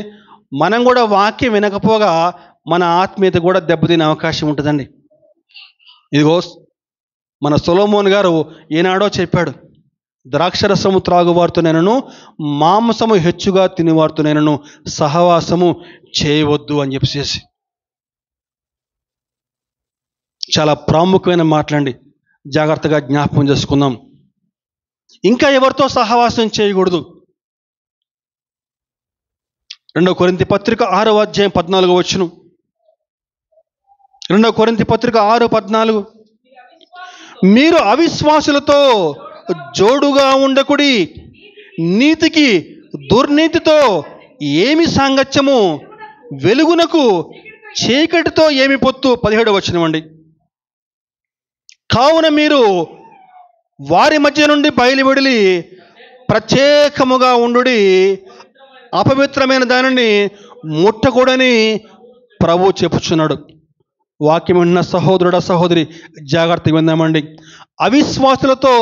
మనం కూడా వాక్యం వినకపోగా మన ఆత్మీయత కూడా దెబ్బతినే అవకాశం ఉంటుందండి. ఇదిగో మన సొలొమోన్ గారు ఏనాడో చెప్పాడు, ద్రాక్షరసము త్రాగువారితో నేనను, మాంసము హెచ్చుగా తినేవారితో నేనను సహవాసము చేయవద్దు అని చెప్పేసి. చాలా ప్రాముఖ్యమైన మాటలండి, జాగ్రత్తగా జ్ఞాపకం చేసుకుందాం. ఇంకా ఎవరితో సహవాసం చేయకూడదు? 2 కొరింథీ పత్రిక 6వ అధ్యాయం 14వ వచనం. 2 కొరింథీ పత్రిక 6:14. మీరు అవిశ్వాసులతో జోడుగా ఉండకుడి, నీతికి దుర్నీతితో ఏమి సాంగత్యము, వెలుగునకు చీకటితో ఏమి పొత్తు. 17వ వచనం అండి. కావున మీరు వారి మధ్య నుండి బయలువెడలి ప్రత్యేకముగా ఉండుడి, అపవిత్రమైన దానిని ముట్టకూడని ప్రభు చెప్పుచున్నాడు. వాక్యం విన్న సహోదరుడా సహోదరి, జాగ్రత్తగా విందామండి. అవిశ్వాసులతో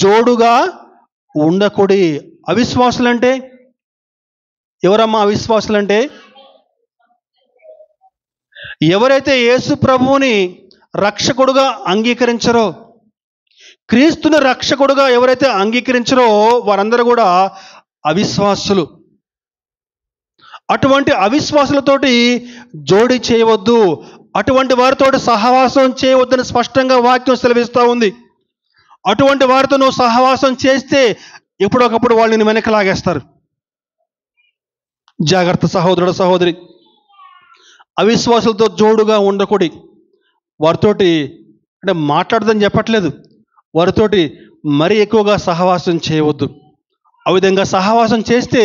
జోడుగా ఉండకూడి. అవిశ్వాసులంటే ఎవరమ్మా? అవిశ్వాసులంటే ఎవరైతే యేసు ప్రభువుని రక్షకుడుగా అంగీకరించరో, క్రీస్తుని రక్షకుడుగా ఎవరైతే అంగీకరించరో వారందరూ కూడా అవిశ్వాసులు. అటువంటి అవిశ్వాసులతోటి జోడి చేయవద్దు, అటువంటి వారితో సహవాసం చేయవద్దని స్పష్టంగా వాక్యం సెలవిస్తూ ఉంది. అటువంటి వారితో నువ్వు సహవాసం చేస్తే ఎప్పుడొకప్పుడు వాళ్ళు నిన్ను వెనక్కి లాగేస్తారు. జాగ్రత్త సహోదరుడు సహోదరి. అవిశ్వాసులతో జోడుగా ఉండకూడి. వారితోటి అంటే మాట్లాడదని చెప్పట్లేదు, వారితోటి మరీ ఎక్కువగా సహవాసం చేయవద్దు. ఆ విధంగా సహవాసం చేస్తే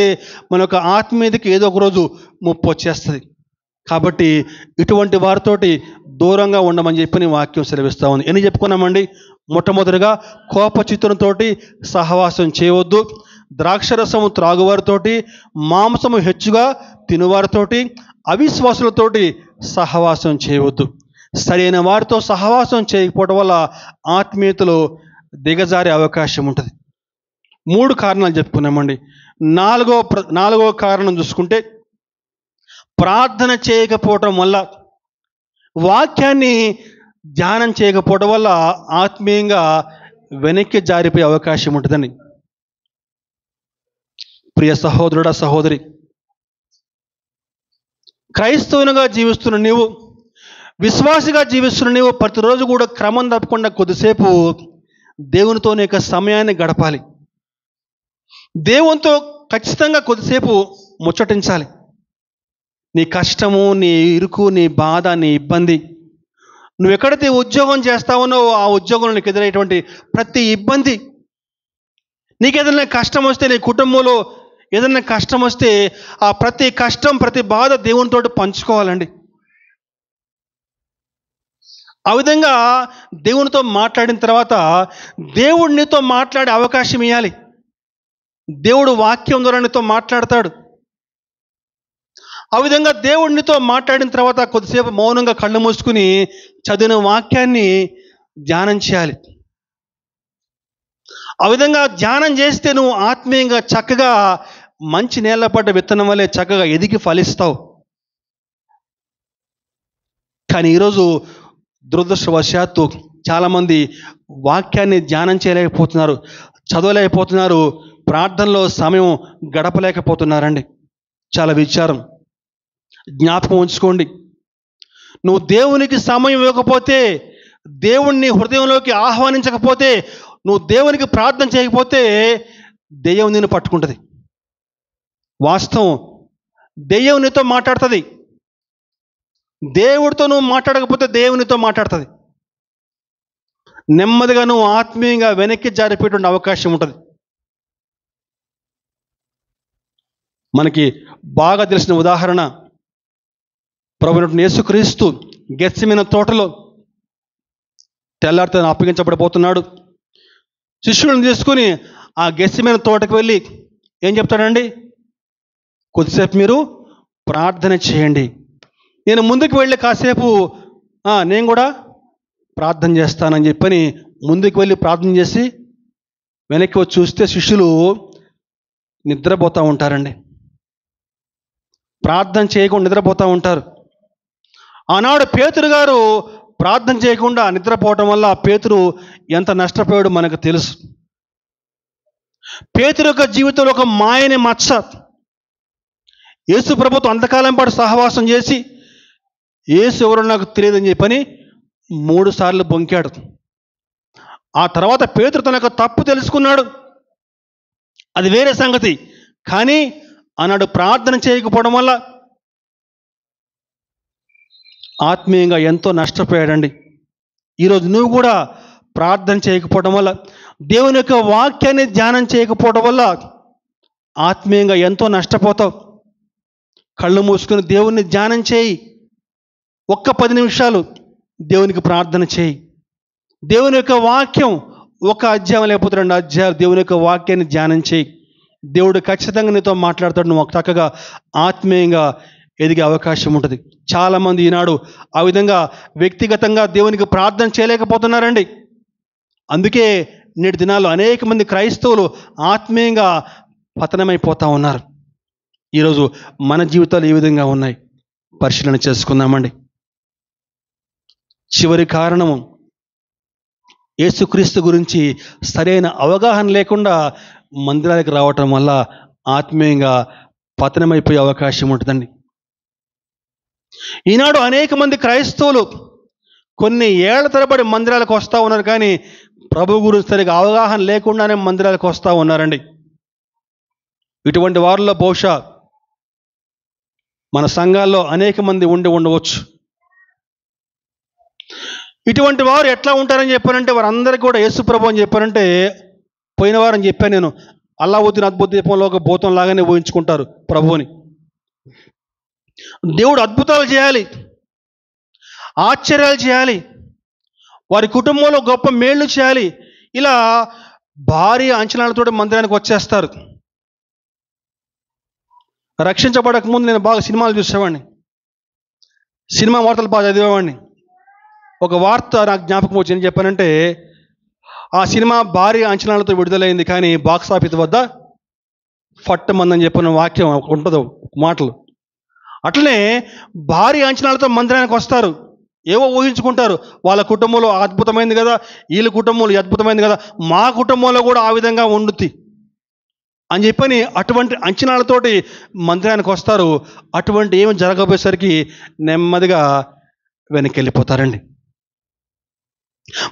మన యొక్క ఆత్మీయతకి ఏదో ఒక రోజు ముప్పు వచ్చేస్తుంది. కాబట్టి ఇటువంటి వారితోటి దూరంగా ఉండమని చెప్పి వాక్యం సెలవిస్తూ ఉంది. ఎన్ని చెప్పుకున్నామండి? మొట్టమొదటిగా కోపచిత్తంతో సహవాసం చేయవద్దు, ద్రాక్షరసము త్రాగువారితోటి, మాంసము హెచ్చుగా తినువారితోటి, అవిశ్వాసులతోటి సహవాసం చేయవద్దు. సరైన వారితో సహవాసం చేయకపోవడం వల్ల ఆత్మీయతలో దిగజారే అవకాశం ఉంటుంది. 3 కారణాలు చెప్పుకున్నామండి. నాలుగో కారణం చూసుకుంటే, ప్రార్థన చేయకపోవటం వల్ల, వాక్యాన్ని ధ్యానం చేయకపోవడం వల్ల ఆత్మీయంగా వెనక్కి జారిపోయే అవకాశం ఉంటుందండి. ప్రియ సహోదరుడా సహోదరి, క్రైస్తవునిగా జీవిస్తున్న నీవు, విశ్వాసిగా జీవిస్తున్న నీవు ప్రతిరోజు కూడా క్రమం తప్పకుండా కొద్దిసేపు దేవునితో నీ యొక్క సమయాన్ని గడపాలి. దేవునితో ఖచ్చితంగా కొద్దిసేపు ముచ్చటించాలి. నీ కష్టము, నీ ఇరుకు, నీ బాధ, నీ ఇబ్బంది, నువ్వు ఎక్కడైతే ఉద్యోగం చేస్తావో ఆ ఉద్యోగంలో నీకు ఎదురయ్యేటువంటి ప్రతి ఇబ్బంది, నీకు ఏదైనా కష్టం వస్తే, నీ కుటుంబంలో ఏదైనా కష్టం వస్తే ఆ ప్రతి కష్టం, ప్రతి బాధ దేవునితో పంచుకోవాలండి. ఆ విధంగా దేవునితో మాట్లాడిన తర్వాత దేవుడు నీతో మాట్లాడే అవకాశం ఇవ్వాలి. దేవుడు వాక్యం ద్వారా నీతో మాట్లాడతాడు. ఆ విధంగా దేవుడు నీతో మాట్లాడిన తర్వాత కొద్దిసేపు మౌనంగా కళ్ళు మూసుకుని చదివిన వాక్యాన్ని ధ్యానం చేయాలి. ఆ విధంగా ధ్యానం చేస్తే నువ్వు ఆత్మీయంగా చక్కగా మంచి నేల పడ్డ విత్తనం వల్లే చక్కగా ఎదిగి ఫలిస్తావు. కానీ ఈరోజు దురదృష్టవశాత్తు చాలామంది వాక్యాన్ని ధ్యానం చేయలేకపోతున్నారు, చదవలేకపోతున్నారు, ప్రార్థనలో సమయం గడపలేకపోతున్నారండి. చాలా విచారం. జ్ఞాపకం ఉంచుకోండి, నువ్వు దేవునికి సమయం ఇవ్వకపోతే, దేవుణ్ణి హృదయంలోకి ఆహ్వానించకపోతే, నువ్వు దేవునికి ప్రార్థన చేయకపోతే దెయ్యం నిన్ను పట్టుకుంటుంది. వాస్తవం, దెయ్యం నీతో మాట్లాడుతుంది. దేవుడితో నువ్వు మాట్లాడకపోతే దేవునితో మాట్లాడుతుంది. నెమ్మదిగా నువ్వు ఆత్మీయంగా వెనక్కి జారిపోయేటువంటి అవకాశం ఉంటుంది. మనకి బాగా తెలిసిన ఉదాహరణ, ప్రభువైన యేసుక్రీస్తు గెత్సెమనే తోటలో తెల్లారితో అప్పగించబడిపోతున్నాడు. శిష్యులను తీసుకుని ఆ గెత్సెమనే తోటకు వెళ్ళి ఏం చెప్తాడండి? కొద్దిసేపు మీరు ప్రార్థన చేయండి, నేను ముందుకు వెళ్ళి కాసేపు నేను కూడా ప్రార్థన చేస్తానని చెప్పని ముందుకు వెళ్ళి ప్రార్థన చేసి వెనక్కి వచ్చి చూస్తే శిష్యులు నిద్రపోతూ ఉంటారండి. ప్రార్థన చేయకుండా నిద్రపోతూ ఉంటారు. ఆనాడు పేతురు గారు ప్రార్థన చేయకుండా నిద్రపోవటం వల్ల పేతురు ఎంత నష్టపోయాడో మనకు తెలుసు. పేతురు యొక్క జీవితంలో ఒక మాయని మచ్చ. యేసు ప్రభుతో అంతకాలం పాటు సహవాసం చేసి యేసు ఎవరో నాకు తెలియదని చెప్పని 3 సార్లు బొంకాడు. ఆ తర్వాత పేతురు తన యొక్క తప్పు తెలుసుకున్నాడు, అది వేరే సంగతి. కానీ ఆనాడు ప్రార్థన చేయకపోవడం వల్ల ఆత్మీయంగా ఎంతో నష్టపోయాడండి. ఈరోజు నువ్వు కూడా ప్రార్థన చేయకపోవడం వల్ల, దేవుని యొక్క వాక్యాన్ని ధ్యానం చేయకపోవడం వల్ల ఆత్మీయంగా ఎంతో నష్టపోతావు. కళ్ళు మూసుకుని దేవుణ్ణి ధ్యానం చేయి. ఒక్క 10 నిమిషాలు దేవునికి ప్రార్థన చేయి. దేవుని యొక్క వాక్యం ఒక అధ్యాయం లేకపోతే 2 అధ్యాయాలు దేవుని యొక్క వాక్యాన్ని ధ్యానం చేయి. దేవుడు ఖచ్చితంగా నీతో మాట్లాడతాడు. నువ్వు చక్కగా ఆత్మీయంగా ఎదిగే అవకాశం ఉంటుంది. చాలామంది ఈనాడు ఆ విధంగా వ్యక్తిగతంగా దేవునికి ప్రార్థన చేయలేకపోతున్నారండి. అందుకే నేటి దినాల్లో అనేక మంది క్రైస్తవులు ఆత్మీయంగా పతనమైపోతూ ఉన్నారు. ఈరోజు మన జీవితాలు ఏ విధంగా ఉన్నాయి పరిశీలన చేసుకుందామండి. చివరి కారణము, యేసుక్రీస్తు గురించి సరైన అవగాహన లేకుండా మందిరానికి రావటం వల్ల ఆత్మీయంగా పతనమైపోయే అవకాశం ఉంటుందండి. ఈనాడు అనేక మంది క్రైస్తవులు కొన్ని ఏళ్ల తరబడి మందిరాలకు వస్తూ ఉన్నారు, కానీ ప్రభు గురించి సరిగా అవగాహన లేకుండానే మందిరాలకు వస్తూ ఉన్నారండి. ఇటువంటి వారిలో బహుశా మన సంఘాల్లో అనేక మంది ఉండవచ్చు. ఇటువంటి వారు ఎట్లా ఉంటారని చెప్పారంటే, వారందరికీ కూడా యేసు ప్రభు అని చెప్పారంటే, పోయిన వారం చెప్పాను నేను, అల్లావుద్దీన్ అద్భుత దీపంలో ఒక భూతం లాగానే ఊహించుకుంటారు ప్రభువుని. దేవుడు అద్భుతాలు చేయాలి, ఆశ్చర్యాలు చేయాలి, వారి కుటుంబంలో గొప్ప మేళ్లు చేయాలి, ఇలా భారీ అంచనాలతో మందిరానికి వచ్చేస్తారు. రక్షించబడక ముందు నేను బాగా సినిమాలు చూసేవాడిని, సినిమా వార్తలు బాగా చదివేవాడిని. ఒక వార్త నాకు జ్ఞాపకం వచ్చి ఏం చెప్పానంటే, ఆ సినిమా భారీ అంచనాలతో విడుదలైంది, కానీ బాక్స్ ఆఫీస్ వద్ద ఫట్టమందని చెప్పిన వాక్యం ఉంటుంది, మాటలు. అట్లనే భారీ అంచనాలతో మందిరానికి వస్తారు, ఏవో ఊహించుకుంటారు. వాళ్ళ కుటుంబంలో అద్భుతమైంది కదా, వీళ్ళ కుటుంబంలో అద్భుతమైంది కదా, మా కుటుంబంలో కూడా ఆ విధంగా ఉండుద్ది అని చెప్పని అటువంటి అంచనాలతోటి మందిరానికి వస్తారు. అటువంటి ఏమి జరగబోయేసరికి నెమ్మదిగా వెనక్కి వెళ్ళిపోతారండి.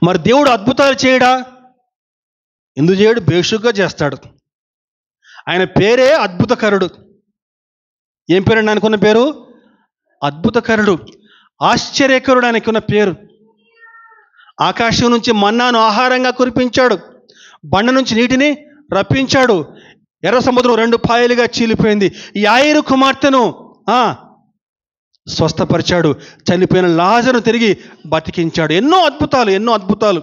మరి దేవుడు అద్భుతాలు చేయడా? ఎందుకు చేయడు? బేషుగ్గా చేస్తాడు. ఆయన పేరే అద్భుతకరుడు. ఏం పేరండి అనుకున్న పేరు? అద్భుతకరుడు, ఆశ్చర్యకరుడు ఆయనకున్న పేరు. ఆకాశం నుంచి మన్నాను ఆహారంగా కురిపించాడు, బండ నుంచి నీటిని రప్పించాడు, ఎర్ర సముద్రం 2 పాయలుగా చీలిపోయింది, యాయిరు కుమార్తెను స్వస్థపరిచాడు, చనిపోయిన లాజరును తిరిగి బతికించాడు. ఎన్నో అద్భుతాలు.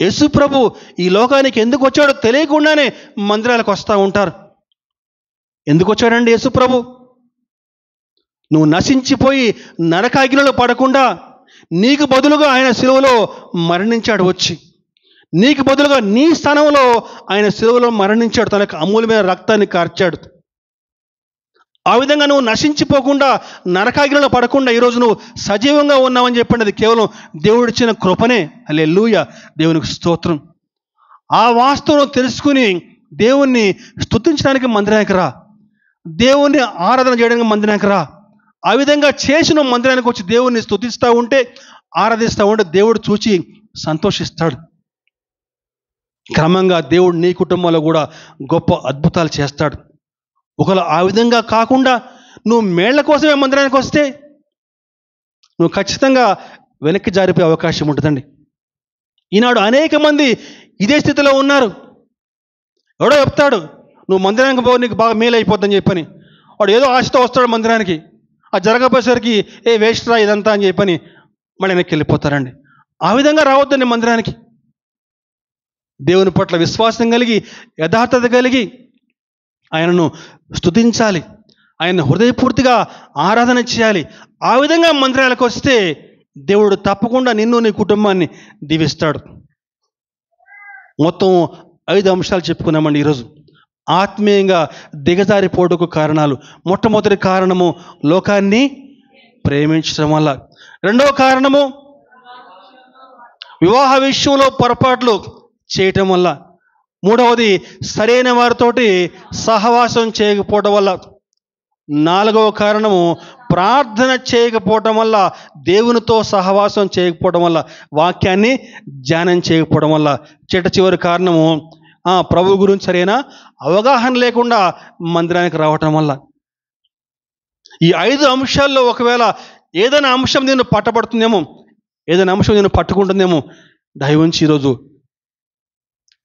యేసు ప్రభు ఈ లోకానికి ఎందుకు వచ్చాడో తెలియకుండానే మందిరాలకు వస్తూ ఉంటారు. ఎందుకు వచ్చాడండి యేసు ప్రభు? నువ్వు నశించిపోయి నరకాగ్నిలో పడకుండా నీకు బదులుగా ఆయన సిలువలో మరణించాడు. వచ్చి నీకు బదులుగా నీ స్థానంలో ఆయన సిలువలో మరణించాడు, తనకు అమూల్యమైన రక్తాన్ని కార్చాడు. ఆ విధంగా నువ్వు నశించిపోకుండా నరకాగ్నిలో పడకుండా ఈరోజు నువ్వు సజీవంగా ఉన్నావని చెప్పండి. అది కేవలం దేవుడిచ్చిన కృపనే. హల్లెలూయా, దేవునికి స్తోత్రం. ఆ వాస్తవం తెలుసుకుని దేవుణ్ణి స్తుతించడానికి మందిరానికి రా, దేవుణ్ణి ఆరాధన చేయడానికి మందిరానికి రా. ఆ విధంగా చేసిన మందిరానికి వచ్చి దేవుణ్ణి స్తుతిస్తూ ఉంటే, ఆరాధిస్తూ ఉంటే దేవుడు చూచి సంతోషిస్తాడు. క్రమంగా దేవుడు నీ కుటుంబంలో కూడా గొప్ప అద్భుతాలు చేస్తాడు. ఒకవేళ ఆ విధంగా కాకుండా నువ్వు మేళ్ల కోసమే మందిరానికి వస్తే నువ్వు ఖచ్చితంగా వెనక్కి జారిపోయే అవకాశం ఉంటుందండి. ఈనాడు అనేక మంది ఇదే స్థితిలో ఉన్నారు. ఎవడో చెప్తాడు నువ్వు మందిరానికి పో, నీకు బాగా మేలు అయిపోద్దని చెప్పని, వాడు ఏదో ఆశతో వస్తాడు మందిరానికి, ఆ జరగపోయేసరికి వేస్ట్ రా ఇదంతా అని చెప్పని మళ్ళీ వెనక్కి వెళ్ళిపోతారండి. ఆ విధంగా రావద్దండి మందిరానికి. దేవుని పట్ల విశ్వాసం కలిగి, యథార్థత కలిగి ఆయనను స్తుతించాలి, ఆయన హృదయపూర్తిగా ఆరాధన చేయాలి. ఆ విధంగా మందిరాలకు వస్తే దేవుడు తప్పకుండా నిన్ను నీ కుటుంబాన్ని దీవిస్తాడు. మొత్తం 5 అంశాలు చెప్పుకున్నామండి ఈరోజు. ఆత్మీయంగా దిగజారిపోవడానికి కారణాలు. మొట్టమొదటి కారణము లోకాన్ని ప్రేమించడం వల్ల. రెండవ కారణము వివాహ విషయంలో పొరపాట్లు చేయటం వల్ల. మూడవది సరైన వారితోటి సహవాసం చేయకపోవడం వల్ల. నాలుగవ కారణము ప్రార్థన చేయకపోవటం వల్ల, దేవునితో సహవాసం చేయకపోవడం వల్ల, వాక్యాన్ని ధ్యానం చేయకపోవడం వల్ల. చివరి కారణము ప్రభు గురించి సరైన అవగాహన లేకుండా మందిరానికి రావటం వల్ల. ఈ 5 అంశాల్లో ఒకవేళ ఏదైనా అంశం నేను పట్టబడుతుందేమో, ఏదైనా అంశం నేను పట్టుకుంటుందేమో, దయవుంచి ఈరోజు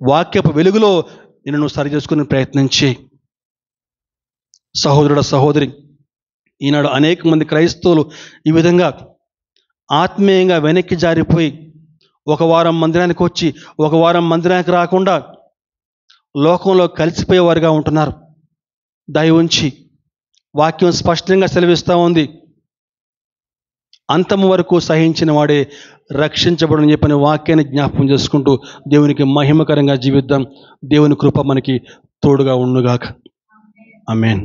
వాక్యపు వెలుగులో నేను సరి చేసుకునే ప్రయత్నం చేయి. సహోదరుడ, సహోదరి, ఈనాడు అనేక మంది క్రైస్తవులు ఈ విధంగా ఆత్మీయంగా వెనక్కి జారిపోయి ఒక వారం మందిరానికి వచ్చి ఒక వారం మందిరానికి రాకుండా లోకంలో కలిసిపోయేవారుగా ఉంటున్నారు. దయవుంచి వాక్యం స్పష్టంగా సెలవిస్తూ ఉంది, అంతము వరకు సహించిన వాడే రక్షించబడని చెప్పిన వాక్యాన్ని జ్ఞాపకం చేసుకుంటూ దేవునికి మహిమకరంగా జీవిద్దాం. దేవుని కృప మనకి తోడుగా ఉండుగాక. ఆమేన్.